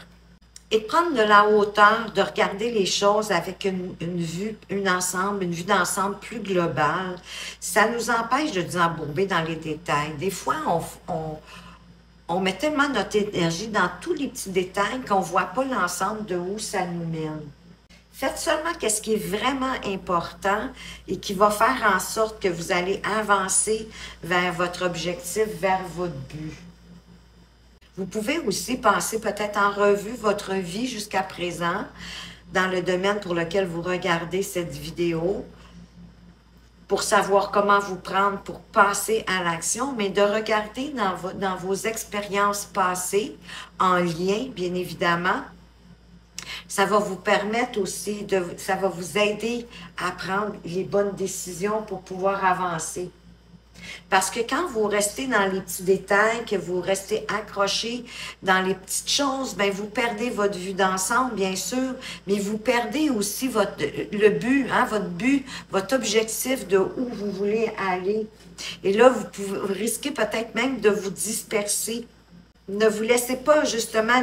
et de prendre de la hauteur, de regarder les choses avec une vue d'ensemble plus globale. Ça nous empêche de nous embourber dans les détails. Des fois, On met tellement notre énergie dans tous les petits détails qu'on ne voit pas l'ensemble de où ça nous mène. Faites seulement ce qui est vraiment important et qui va faire en sorte que vous allez avancer vers votre objectif, vers votre but. Vous pouvez aussi passer peut-être en revue votre vie jusqu'à présent dans le domaine pour lequel vous regardez cette vidéo pour savoir comment vous prendre pour passer à l'action, mais de regarder dans vos expériences passées en lien, bien évidemment. Ça va vous permettre aussi, ça va vous aider à prendre les bonnes décisions pour pouvoir avancer. Parce que quand vous restez dans les petits détails, que vous restez accroché dans les petites choses, bien, vous perdez votre vue d'ensemble, bien sûr, mais vous perdez aussi le but, hein, votre but, votre objectif de où vous voulez aller. Et là, vous risquez peut-être même de vous disperser. Ne vous laissez pas justement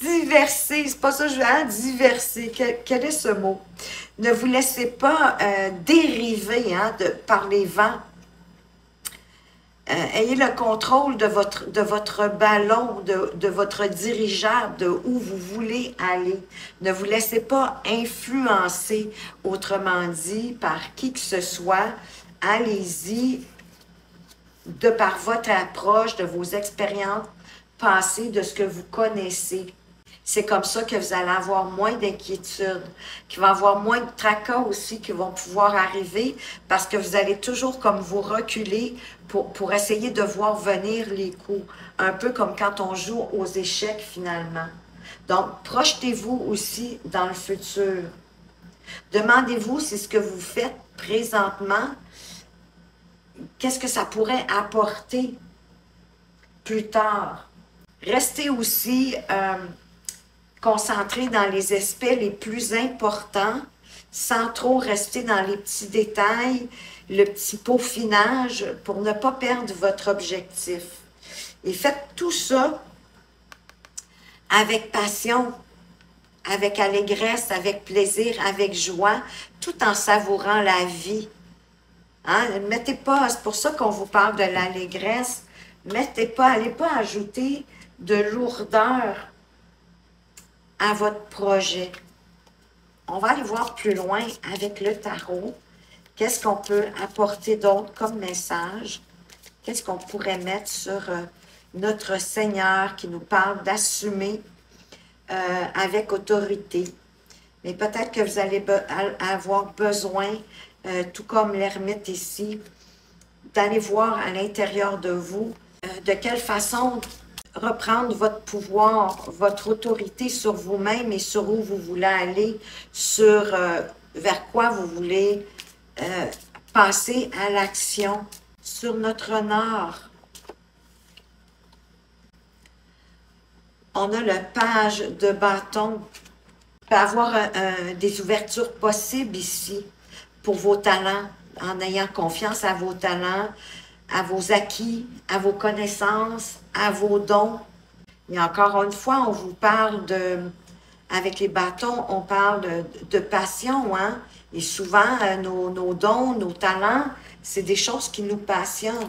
diverser, c'est pas ça que je veux dire, diverser, quel est ce mot? Ne vous laissez pas dériver par les vents. Ayez le contrôle de votre ballon, de votre dirigeable, de où vous voulez aller. Ne vous laissez pas influencer, autrement dit, par qui que ce soit. Allez-y, de par votre approche, de vos expériences passées, de ce que vous connaissez. C'est comme ça que vous allez avoir moins d'inquiétude, qu'il va y avoir moins de tracas aussi qui vont pouvoir arriver parce que vous allez toujours comme vous reculer pour essayer de voir venir les coups. Un peu comme quand on joue aux échecs finalement. Donc, projetez-vous aussi dans le futur. Demandez-vous si ce que vous faites présentement, qu'est-ce que ça pourrait apporter plus tard. Restez aussi concentré dans les aspects les plus importants, sans trop rester dans les petits détails, le petit peaufinage, pour ne pas perdre votre objectif. Et faites tout ça avec passion, avec allégresse, avec plaisir, avec joie, tout en savourant la vie. Hein? Mettez pas, c'est pour ça qu'on vous parle de l'allégresse, allez pas ajouter de lourdeur à votre projet. On va aller voir plus loin avec le tarot. Qu'est-ce qu'on peut apporter d'autre comme message? Qu'est-ce qu'on pourrait mettre sur notre Seigneur qui nous parle d'assumer avec autorité? Mais peut-être que vous allez avoir besoin, tout comme l'ermite ici, d'aller voir à l'intérieur de vous de quelle façon reprendre votre pouvoir, votre autorité sur vous-même et sur où vous voulez aller, vers quoi vous voulez passer à l'action, sur notre honneur. On a le page de bâton. Il peut y avoir des ouvertures possibles ici pour vos talents, en ayant confiance à vos talents, à vos acquis, à vos connaissances, à vos dons. Et encore une fois, on vous parle avec les bâtons, on parle de passion, hein? Et souvent, nos dons, nos talents, c'est des choses qui nous passionnent.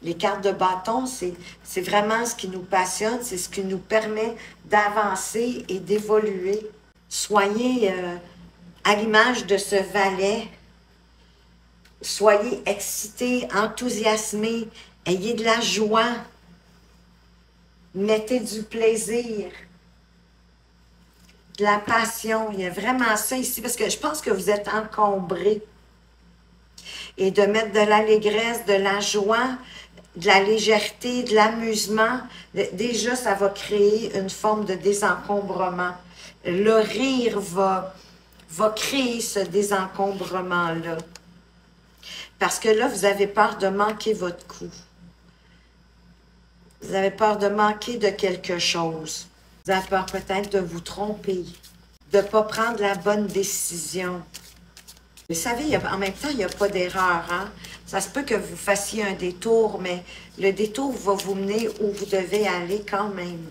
Les cartes de bâton, c'est vraiment ce qui nous passionne, c'est ce qui nous permet d'avancer et d'évoluer. Soyez à l'image de ce valet. Soyez excités, enthousiasmés, ayez de la joie, mettez du plaisir, de la passion. Il y a vraiment ça ici, parce que je pense que vous êtes encombrés. Et de mettre de l'allégresse, de la joie, de la légèreté, de l'amusement, déjà, ça va créer une forme de désencombrement. Le rire va créer ce désencombrement-là. Parce que là, vous avez peur de manquer votre coup. Vous avez peur de manquer de quelque chose. Vous avez peur peut-être de vous tromper, de ne pas prendre la bonne décision. Vous savez, en même temps, il n'y a pas d'erreur. Hein? Ça se peut que vous fassiez un détour, mais le détour va vous mener où vous devez aller quand même.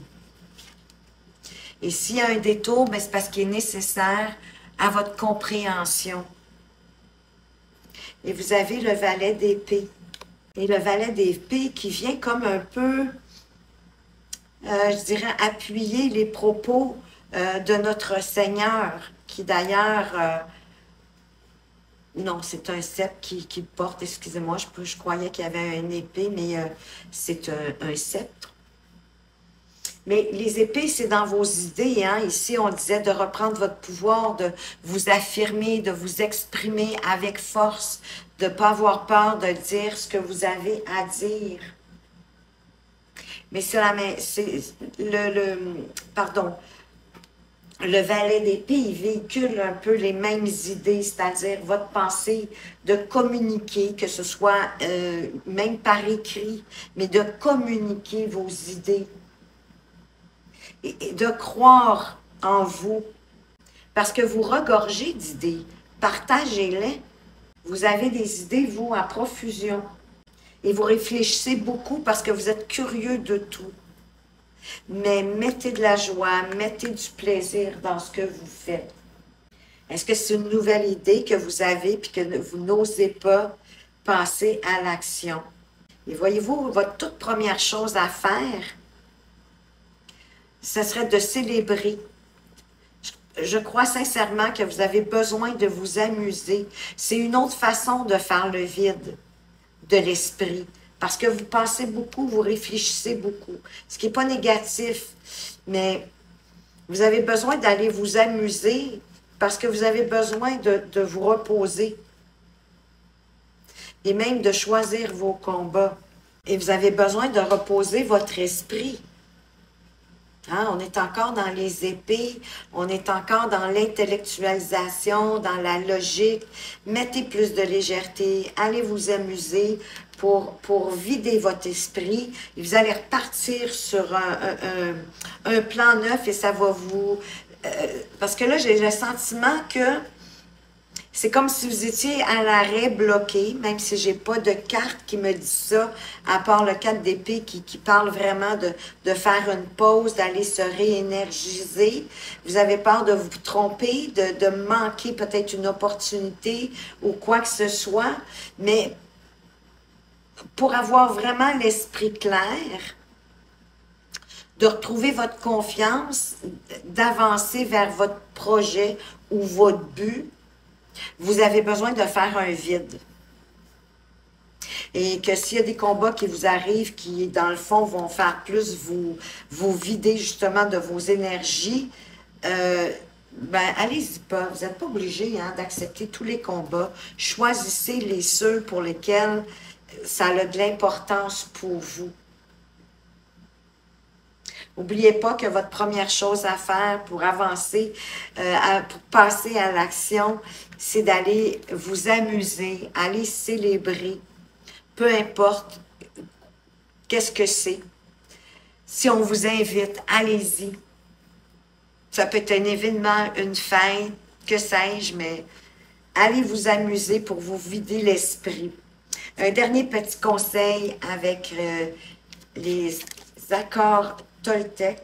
Et s'il y a un détour, c'est parce qu'il est nécessaire à votre compréhension. et vous avez le valet d'épée. Et le valet d'épée qui vient comme un peu, je dirais, appuyer les propos de notre Seigneur, qui d'ailleurs, non, c'est un sceptre qui porte, excusez-moi, je croyais qu'il y avait une épée, mais c'est un sceptre. Mais les épées, c'est dans vos idées, hein. Ici, on disait de reprendre votre pouvoir, de vous affirmer, de vous exprimer avec force, de ne pas avoir peur de dire ce que vous avez à dire. Mais c'est pardon, le valet d'épée, il véhicule un peu les mêmes idées, c'est-à-dire votre pensée de communiquer, que ce soit même par écrit, mais de communiquer vos idées et de croire en vous, parce que vous regorgez d'idées. Partagez-les. Vous avez des idées, vous, à profusion. Et vous réfléchissez beaucoup parce que vous êtes curieux de tout. Mais mettez de la joie, mettez du plaisir dans ce que vous faites. Est-ce que c'est une nouvelle idée que vous avez et que vous n'osez pas passer à l'action? Et voyez-vous, votre toute première chose à faire, ce serait de célébrer. Je crois sincèrement que vous avez besoin de vous amuser. C'est une autre façon de faire le vide de l'esprit. Parce que vous pensez beaucoup, vous réfléchissez beaucoup. Ce qui n'est pas négatif, mais vous avez besoin d'aller vous amuser parce que vous avez besoin de vous reposer. Et même de choisir vos combats. Et vous avez besoin de reposer votre esprit. Hein, on est encore dans les épées, on est encore dans l'intellectualisation, dans la logique. Mettez plus de légèreté, allez vous amuser pour vider votre esprit. Et vous allez repartir sur un plan neuf et ça va vous... parce que là, j'ai le sentiment que c'est comme si vous étiez à l'arrêt bloqué, même si j'ai pas de carte qui me dit ça, à part le 4 d'épée qui parle vraiment de faire une pause, d'aller se réénergiser. Vous avez peur de vous tromper, de manquer peut-être une opportunité ou quoi que ce soit, mais pour avoir vraiment l'esprit clair, de retrouver votre confiance, d'avancer vers votre projet ou votre but, vous avez besoin de faire un vide. Et que s'il y a des combats qui vous arrivent, qui, dans le fond, vont faire plus vous vider justement de vos énergies, ben, allez-y pas. Vous n'êtes pas obligé hein, d'accepter tous les combats. Choisissez les ceux pour lesquels ça a de l'importance pour vous. N'oubliez pas que votre première chose à faire pour avancer, pour passer à l'action, c'est d'aller vous amuser, aller célébrer, peu importe qu'est-ce que c'est. Si on vous invite, allez-y. Ça peut être un événement, une fête, que sais-je, mais allez vous amuser pour vous vider l'esprit. Un dernier petit conseil avec les accords Toltec.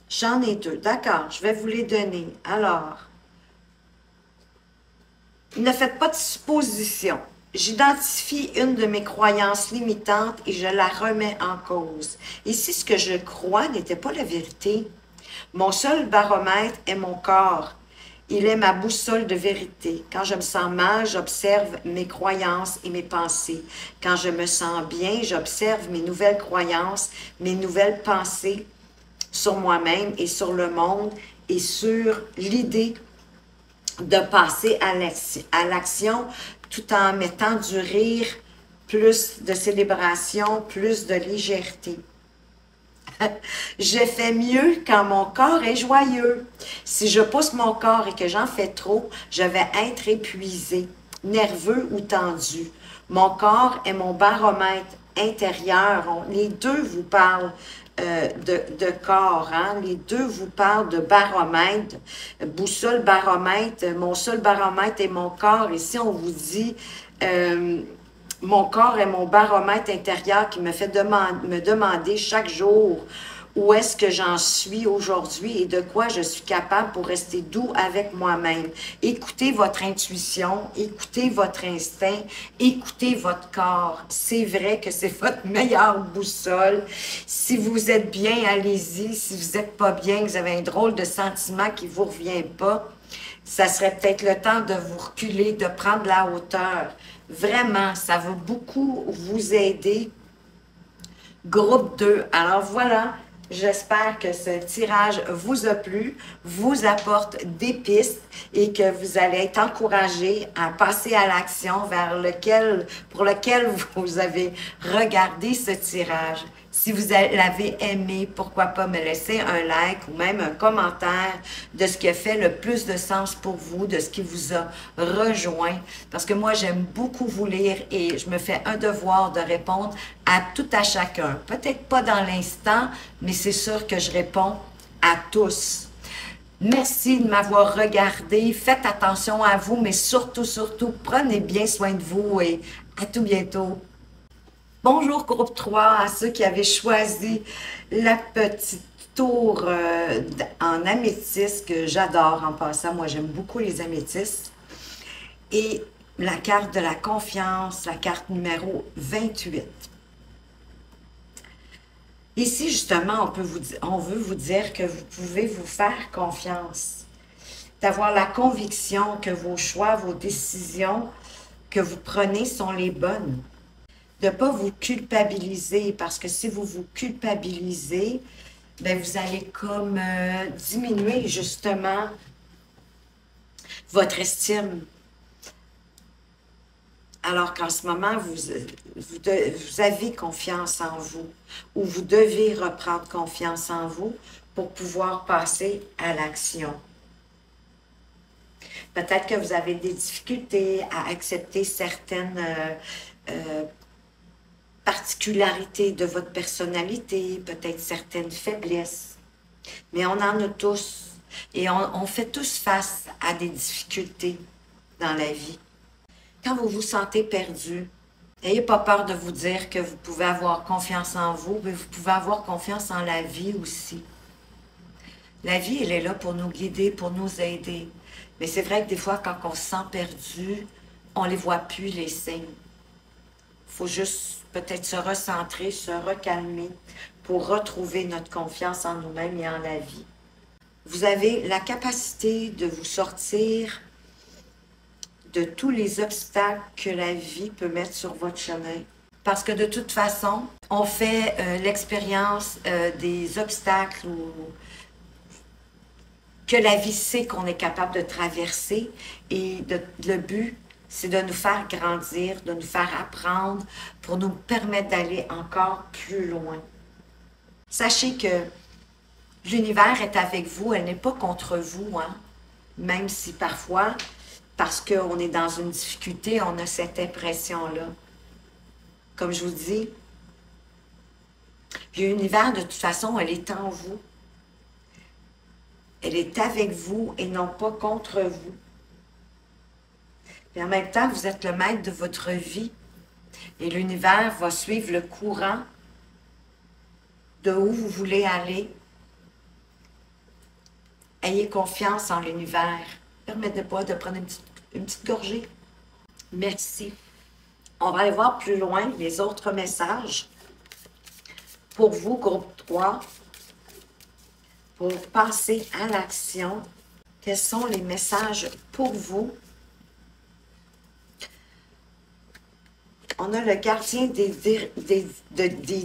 J'en ai deux. D'accord, je vais vous les donner. Alors, ne faites pas de suppositions. J'identifie une de mes croyances limitantes et je la remets en cause. Ici, ce que je crois n'était pas la vérité. Mon seul baromètre est mon corps. Il est ma boussole de vérité. Quand je me sens mal, j'observe mes croyances et mes pensées. Quand je me sens bien, j'observe mes nouvelles croyances, mes nouvelles pensées sur moi-même et sur le monde et sur l'idée de passer à l'action tout en mettant du rire, plus de célébration, plus de légèreté. Je fais mieux quand mon corps est joyeux. Si je pousse mon corps et que j'en fais trop, je vais être épuisé, nerveux ou tendu. Mon corps est mon baromètre intérieur. Les deux vous parlent de corps. Hein? Les deux vous parlent de baromètre. Boussole, baromètre. Mon seul baromètre est mon corps. Et si on vous dit... mon corps est mon baromètre intérieur qui me fait me demander chaque jour où est-ce que j'en suis aujourd'hui et de quoi je suis capable pour rester doux avec moi-même. Écoutez votre intuition, écoutez votre instinct, écoutez votre corps. C'est vrai que c'est votre meilleure boussole. Si vous êtes bien, allez-y. Si vous n'êtes pas bien, que vous avez un drôle de sentiment qui ne vous revient pas, ça serait peut-être le temps de vous reculer, de prendre la hauteur. Vraiment, ça va beaucoup vous aider. Groupe 2. Alors voilà, j'espère que ce tirage vous a plu, vous apporte des pistes et que vous allez être encouragé à passer à l'action pour lequel vous avez regardé ce tirage. Si vous l'avez aimé, pourquoi pas me laisser un like ou même un commentaire de ce qui a fait le plus de sens pour vous, de ce qui vous a rejoint. Parce que moi, j'aime beaucoup vous lire et je me fais un devoir de répondre à tout à chacun. Peut-être pas dans l'instant, mais c'est sûr que je réponds à tous. Merci de m'avoir regardé. Faites attention à vous, mais surtout, prenez bien soin de vous et à tout bientôt. Bonjour groupe 3, à ceux qui avaient choisi la petite tour en améthyste que j'adore en passant. Moi, j'aime beaucoup les améthystes. Et la carte de la confiance, la carte numéro 28. Ici, justement, on veut vous dire que vous pouvez vous faire confiance, d'avoir la conviction que vos choix, vos décisions que vous prenez sont les bonnes. De ne pas vous culpabiliser, parce que si vous vous culpabilisez, bien, vous allez comme diminuer justement votre estime. Alors qu'en ce moment, vous avez confiance en vous, ou vous devez reprendre confiance en vous pour pouvoir passer à l'action. Peut-être que vous avez des difficultés à accepter certaines particularités de votre personnalité, peut-être certaines faiblesses. Mais on en a tous. Et on fait tous face à des difficultés dans la vie. Quand vous vous sentez perdu, n'ayez pas peur de vous dire que vous pouvez avoir confiance en vous, mais vous pouvez avoir confiance en la vie aussi. La vie, elle est là pour nous guider, pour nous aider. Mais c'est vrai que des fois, quand on se sent perdu, on ne les voit plus, les signes. Il faut juste peut-être se recentrer, se recalmer pour retrouver notre confiance en nous-mêmes et en la vie. Vous avez la capacité de vous sortir de tous les obstacles que la vie peut mettre sur votre chemin. Parce que de toute façon, on fait l'expérience des obstacles que la vie sait qu'on est capable de traverser et le but, c'est de nous faire grandir, de nous faire apprendre pour nous permettre d'aller encore plus loin. Sachez que l'univers est avec vous, elle n'est pas contre vous, hein? Même si parfois, parce qu'on est dans une difficulté, on a cette impression-là. Comme je vous dis, l'univers, de toute façon, elle est en vous. Elle est avec vous et non pas contre vous. Et en même temps, vous êtes le maître de votre vie. Et l'univers va suivre le courant de où vous voulez aller. Ayez confiance en l'univers. Permettez-moi de prendre une petite gorgée. Merci. On va aller voir plus loin les autres messages. Pour vous, groupe 3, pour passer à l'action, quels sont les messages pour vous? On a le gardien des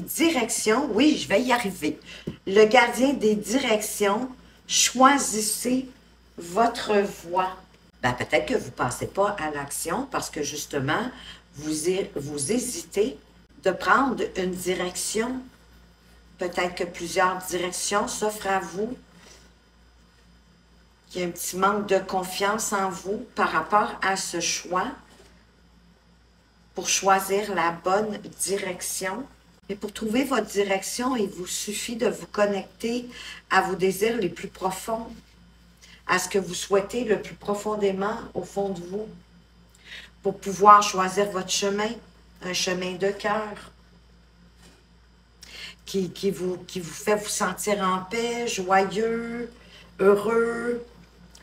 directions. Oui, je vais y arriver. Le gardien des directions, choisissez votre voie. Ben, peut-être que vous ne passez pas à l'action parce que justement, vous hésitez de prendre une direction. Peut-être que plusieurs directions s'offrent à vous. Il y a un petit manque de confiance en vous par rapport à ce choix. Pour choisir la bonne direction. Et pour trouver votre direction, il vous suffit de vous connecter à vos désirs les plus profonds, à ce que vous souhaitez le plus profondément au fond de vous, pour pouvoir choisir votre chemin, un chemin de cœur, qui vous fait vous sentir en paix, joyeux, heureux,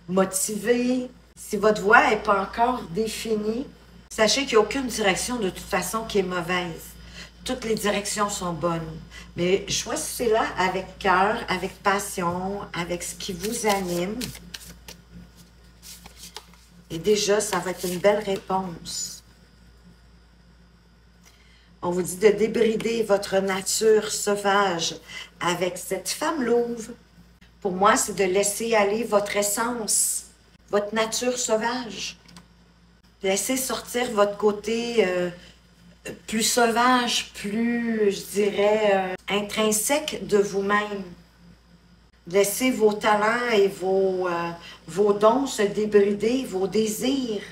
motivé. Si votre voie n'est pas encore définie, sachez qu'il n'y a aucune direction de toute façon qui est mauvaise. Toutes les directions sont bonnes. Mais choisissez-la avec cœur, avec passion, avec ce qui vous anime. Et déjà, ça va être une belle réponse. On vous dit de débrider votre nature sauvage avec cette femme louve. Pour moi, c'est de laisser aller votre essence, votre nature sauvage. Laissez sortir votre côté plus sauvage, plus, je dirais, intrinsèque de vous-même. Laissez vos talents et vos dons se débrider, vos désirs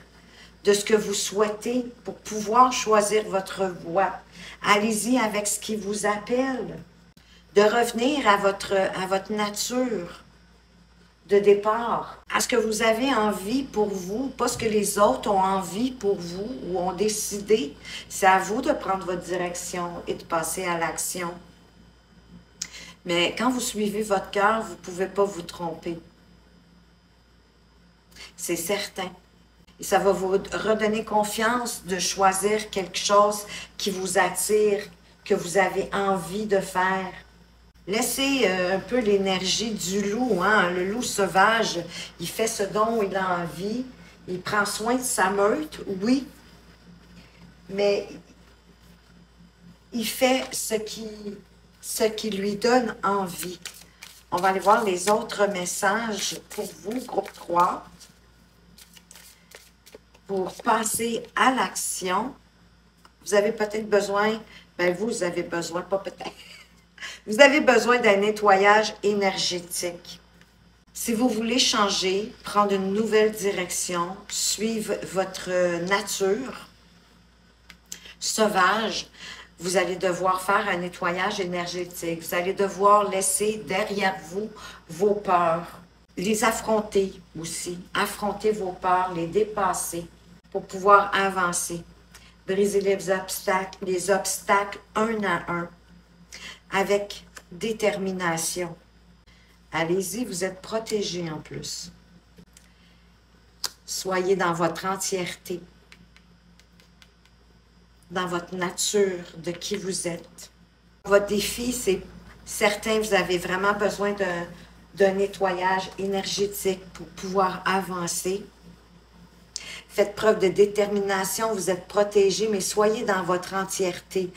de ce que vous souhaitez pour pouvoir choisir votre voie. Allez-y avec ce qui vous appelle. De revenir à votre nature de départ, à ce que vous avez envie pour vous, pas ce que les autres ont envie pour vous ou ont décidé. C'est à vous de prendre votre direction et de passer à l'action. Mais quand vous suivez votre cœur, vous ne pouvez pas vous tromper. C'est certain. Et ça va vous redonner confiance de choisir quelque chose qui vous attire, que vous avez envie de faire. Laissez un peu l'énergie du loup, hein? Le loup sauvage, il fait ce dont il a envie, il prend soin de sa meute, oui, mais il fait ce qui lui donne envie. On va aller voir les autres messages pour vous, groupe 3, pour passer à l'action. Vous avez peut-être besoin, vous avez besoin, pas peut-être. Vous avez besoin d'un nettoyage énergétique. Si vous voulez changer, prendre une nouvelle direction, suivre votre nature sauvage, vous allez devoir faire un nettoyage énergétique. Vous allez devoir laisser derrière vous vos peurs, les affronter aussi. Affronter vos peurs, les dépasser pour pouvoir avancer. Briser les obstacles un à un. Avec détermination. Allez-y, vous êtes protégés en plus. Soyez dans votre entièreté, dans votre nature de qui vous êtes. Votre défi, c'est certain, vous avez vraiment besoin d'un nettoyage énergétique pour pouvoir avancer. Faites preuve de détermination, vous êtes protégés, mais soyez dans votre entièreté.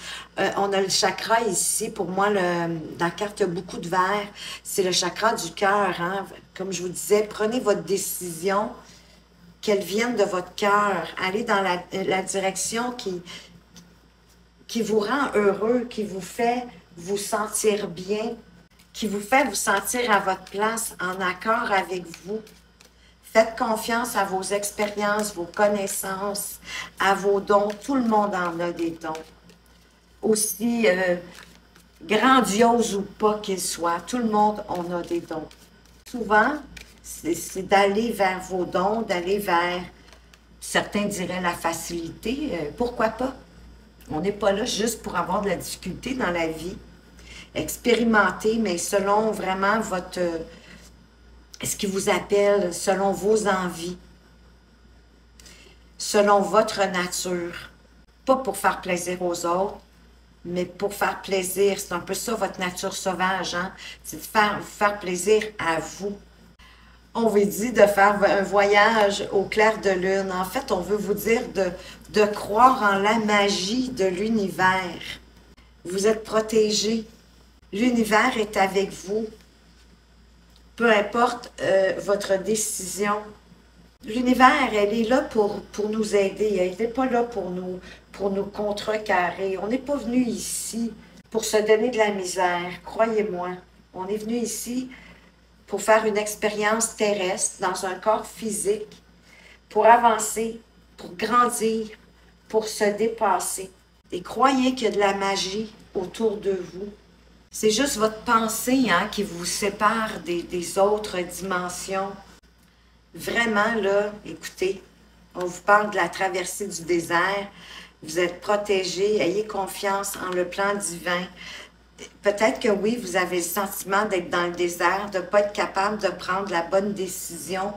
On a le chakra ici, pour moi, dans la carte, il y a beaucoup de vert. C'est le chakra du cœur. Hein? Comme je vous disais, prenez votre décision, qu'elle vienne de votre cœur. Allez dans la direction qui vous rend heureux, qui vous fait vous sentir bien, qui vous fait vous sentir à votre place, en accord avec vous. Faites confiance à vos expériences, vos connaissances, à vos dons. Tout le monde en a des dons. Aussi grandiose ou pas qu'ils soient, tout le monde en a des dons. Souvent, c'est d'aller vers vos dons, d'aller vers, certains diraient la facilité. Pourquoi pas? On n'est pas là juste pour avoir de la difficulté dans la vie. Expérimentez, mais selon vraiment ce qui vous appelle, selon vos envies, selon votre nature. Pas pour faire plaisir aux autres, mais pour faire plaisir. C'est un peu ça, votre nature sauvage, hein? C'est de vous faire plaisir à vous. On vous dit de faire un voyage au clair de lune. En fait, on veut vous dire de croire en la magie de l'univers. Vous êtes protégés. L'univers est avec vous. Peu importe votre décision. L'univers, elle est là pour nous aider. Elle n'est pas là pour nous contrecarrer. On n'est pas venu ici pour se donner de la misère, croyez-moi. On est venu ici pour faire une expérience terrestre dans un corps physique, pour avancer, pour grandir, pour se dépasser. Et croyez qu'il y a de la magie autour de vous. C'est juste votre pensée qui vous sépare des autres dimensions. Vraiment, là, écoutez, on vous parle de la traversée du désert. Vous êtes protégés, ayez confiance en le plan divin. Peut-être que oui, vous avez le sentiment d'être dans le désert, de ne pas être capable de prendre la bonne décision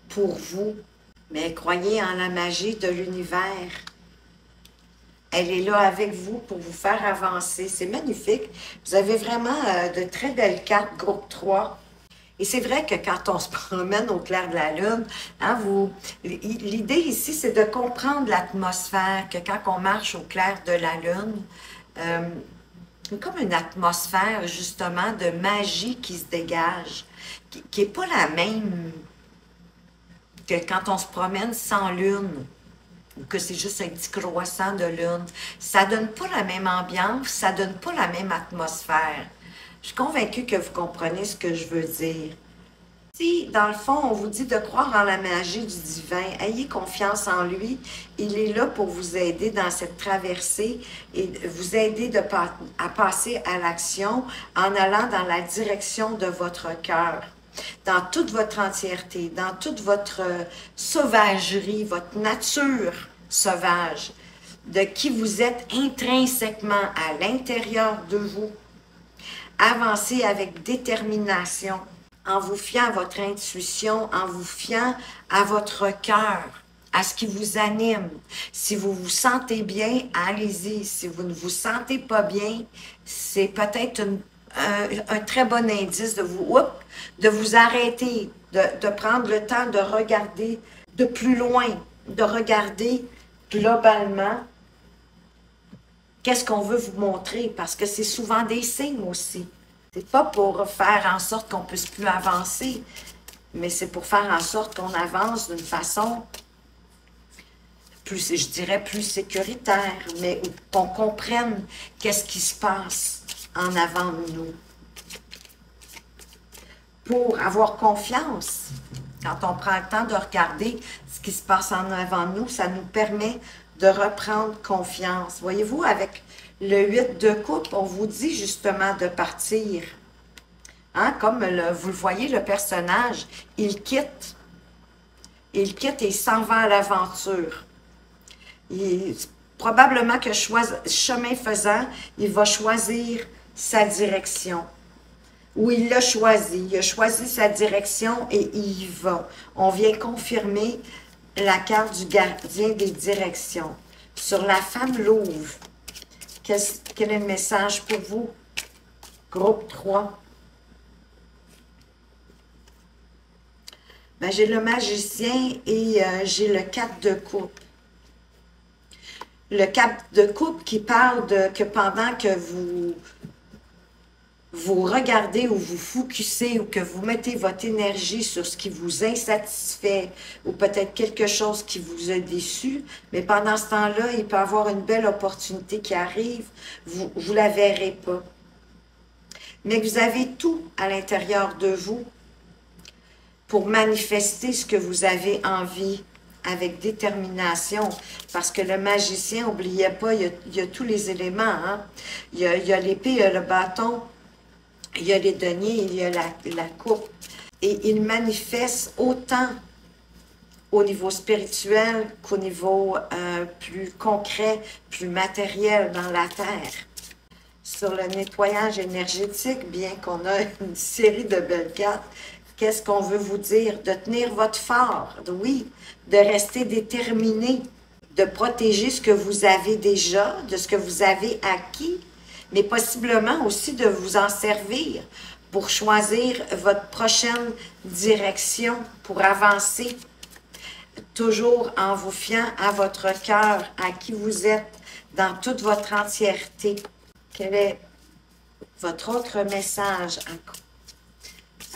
pour vous. Mais croyez en la magie de l'univers. Elle est là avec vous pour vous faire avancer. C'est magnifique. Vous avez vraiment de très belles cartes, groupe 3. Et c'est vrai que quand on se promène au clair de la lune, hein, l'idée ici, c'est de comprendre l'atmosphère, que quand on marche au clair de la lune, comme une atmosphère justement de magie qui se dégage, qui n'est pas la même que quand on se promène sans lune, ou que c'est juste un petit croissant de lune. Ça donne pas la même ambiance, ça donne pas la même atmosphère. Je suis convaincue que vous comprenez ce que je veux dire. Si, dans le fond, on vous dit de croire en la magie du divin, ayez confiance en lui. Il est là pour vous aider dans cette traversée et vous aider à passer à l'action en allant dans la direction de votre cœur. Dans toute votre entièreté, dans toute votre sauvagerie, votre nature sauvage, de qui vous êtes intrinsèquement à l'intérieur de vous. Avancez avec détermination, en vous fiant à votre intuition, en vous fiant à votre cœur, à ce qui vous anime. Si vous vous sentez bien, allez-y. Si vous ne vous sentez pas bien, c'est peut-être un très bon indice de vous arrêter, de prendre le temps de regarder de plus loin, de regarder globalement qu'est-ce qu'on veut vous montrer, parce que c'est souvent des signes aussi. C'est pas pour faire en sorte qu'on ne puisse plus avancer, mais c'est pour faire en sorte qu'on avance d'une façon plus, je dirais, plus sécuritaire, mais qu'on comprenne qu'est-ce qui se passe en avant de nous. Pour avoir confiance, quand on prend le temps de regarder ce qui se passe en avant de nous, ça nous permet de reprendre confiance. Voyez-vous, avec le 8 de coupe, on vous dit justement de partir. Hein? Comme vous le voyez, le personnage, il quitte. Il quitte et il s'en va à l'aventure. Probablement que chemin faisant, il va choisir sa direction. Ou il l'a choisi. Il a choisi sa direction et il y va. On vient confirmer la carte du gardien des directions. Sur la femme louve, quel est le message pour vous? Groupe 3. Ben, j'ai le magicien et j'ai le 4 de coupe. Le 4 de coupe qui parle que pendant que vous regardez ou vous focusez ou que vous mettez votre énergie sur ce qui vous insatisfait ou peut-être quelque chose qui vous a déçu, mais pendant ce temps-là, il peut y avoir une belle opportunité qui arrive, vous ne la verrez pas. Mais vous avez tout à l'intérieur de vous pour manifester ce que vous avez envie avec détermination, parce que le magicien, n'oubliez pas, il y a tous les éléments, hein? Il y a l'épée, il y a le bâton, il y a les deniers, il y a la coupe. Et il manifeste autant au niveau spirituel qu'au niveau plus concret, plus matériel dans la terre. Sur le nettoyage énergétique, bien qu'on a une série de belles cartes, qu'est-ce qu'on veut vous dire? De tenir votre fort, oui, de rester déterminé, de protéger ce que vous avez déjà, de ce que vous avez acquis, mais possiblement aussi de vous en servir pour choisir votre prochaine direction, pour avancer, toujours en vous fiant à votre cœur, à qui vous êtes, dans toute votre entièreté. Quel est votre autre message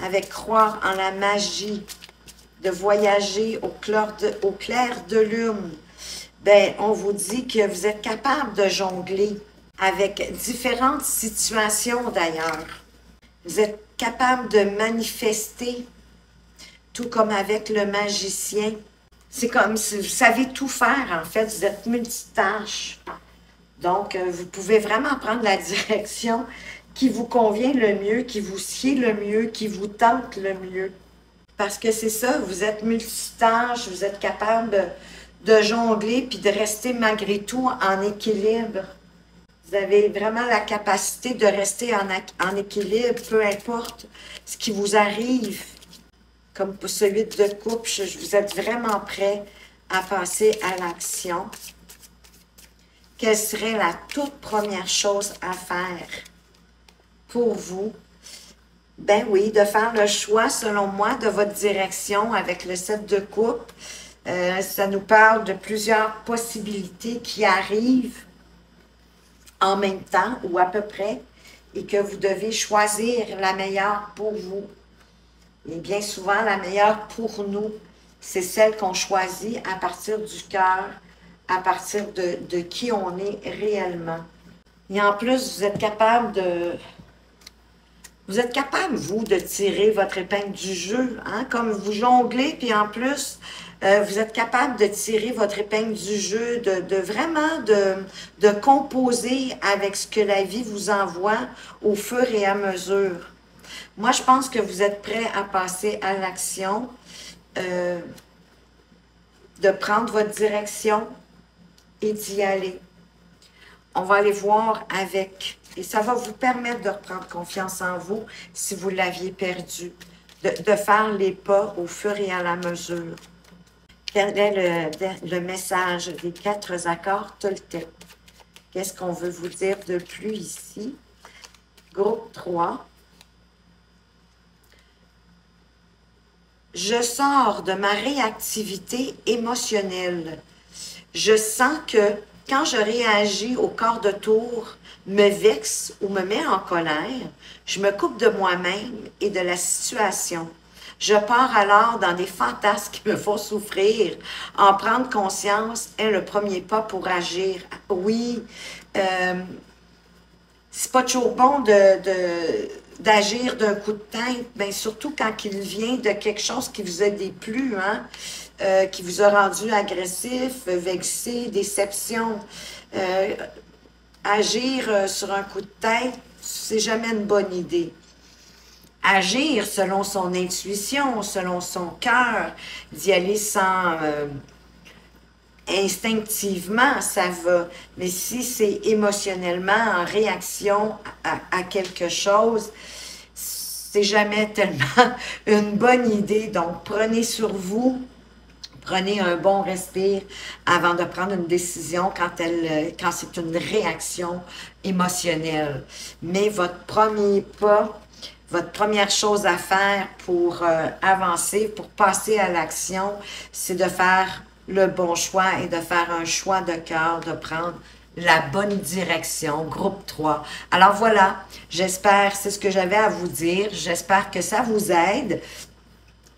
avec croire en la magie, de voyager au clair de lune? Ben, on vous dit que vous êtes capable de jongler avec différentes situations d'ailleurs. Vous êtes capable de manifester, tout comme avec le magicien. C'est comme si vous savez tout faire, en fait, vous êtes multitâche. Donc, vous pouvez vraiment prendre la direction qui vous convient le mieux, qui vous sied le mieux, qui vous tente le mieux. Parce que c'est ça, vous êtes multitâche, vous êtes capable de jongler puis de rester malgré tout en équilibre. Vous avez vraiment la capacité de rester en équilibre, peu importe ce qui vous arrive. Comme pour ce 8 de coupe, vous êtes vraiment prêt à passer à l'action. Quelle serait la toute première chose à faire pour vous? Ben oui, de faire le choix, selon moi, de votre direction avec le 7 de coupe. Ça nous parle de plusieurs possibilités qui arrivent en même temps ou à peu près et que vous devez choisir la meilleure pour vous. Et bien souvent, la meilleure pour nous, c'est celle qu'on choisit à partir du cœur, à partir de qui on est réellement. Et en plus, vous êtes capable, vous, de tirer votre épingle du jeu, hein? Comme vous jonglez, puis en plus, vous êtes capable de tirer votre épingle du jeu, de composer avec ce que la vie vous envoie au fur et à mesure. Moi, je pense que vous êtes prêt à passer à l'action, de prendre votre direction et d'y aller. On va aller voir avec, et ça va vous permettre de reprendre confiance en vous si vous l'aviez perdu, de faire les pas au fur et à la mesure. Quel est le message des 4 accords Toltec? Qu'est-ce qu'on veut vous dire de plus ici? Groupe 3. Je sors de ma réactivité émotionnelle. Je sens que quand je réagis au quart de tour, me vexe ou me met en colère, je me coupe de moi-même et de la situation. Je pars alors dans des fantasmes qui me font souffrir. En prendre conscience est le premier pas pour agir. Oui, c'est pas toujours bon d'agir d'un coup de tête, bien surtout quand il vient de quelque chose qui vous a déplu, hein? Qui vous a rendu agressif, vexé, déception. Agir sur un coup de tête, c'est jamais une bonne idée. Agir selon son intuition, selon son cœur, d'y aller sans instinctivement, ça va. Mais si c'est émotionnellement en réaction à quelque chose, c'est jamais tellement une bonne idée. Donc, prenez sur vous. Prenez un bon respire avant de prendre une décision quand c'est une réaction émotionnelle. Mais votre premier pas, votre première chose à faire pour avancer, pour passer à l'action, c'est de faire le bon choix et de faire un choix de cœur, de prendre la bonne direction, groupe 3. Alors voilà, j'espère, c'est ce que j'avais à vous dire. J'espère que ça vous aide,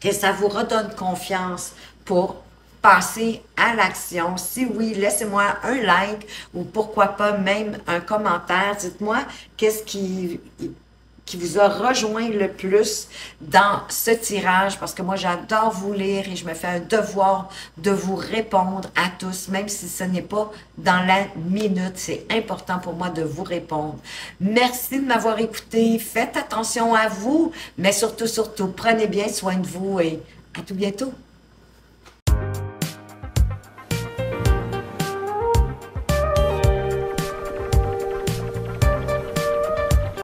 que ça vous redonne confiance pour passer à l'action. Si oui, laissez-moi un like ou pourquoi pas même un commentaire. Dites-moi qu'est-ce qui vous a rejoint le plus dans ce tirage, parce que moi, j'adore vous lire et je me fais un devoir de vous répondre à tous, même si ce n'est pas dans la minute. C'est important pour moi de vous répondre. Merci de m'avoir écouté. Faites attention à vous, mais surtout, prenez bien soin de vous et à tout bientôt.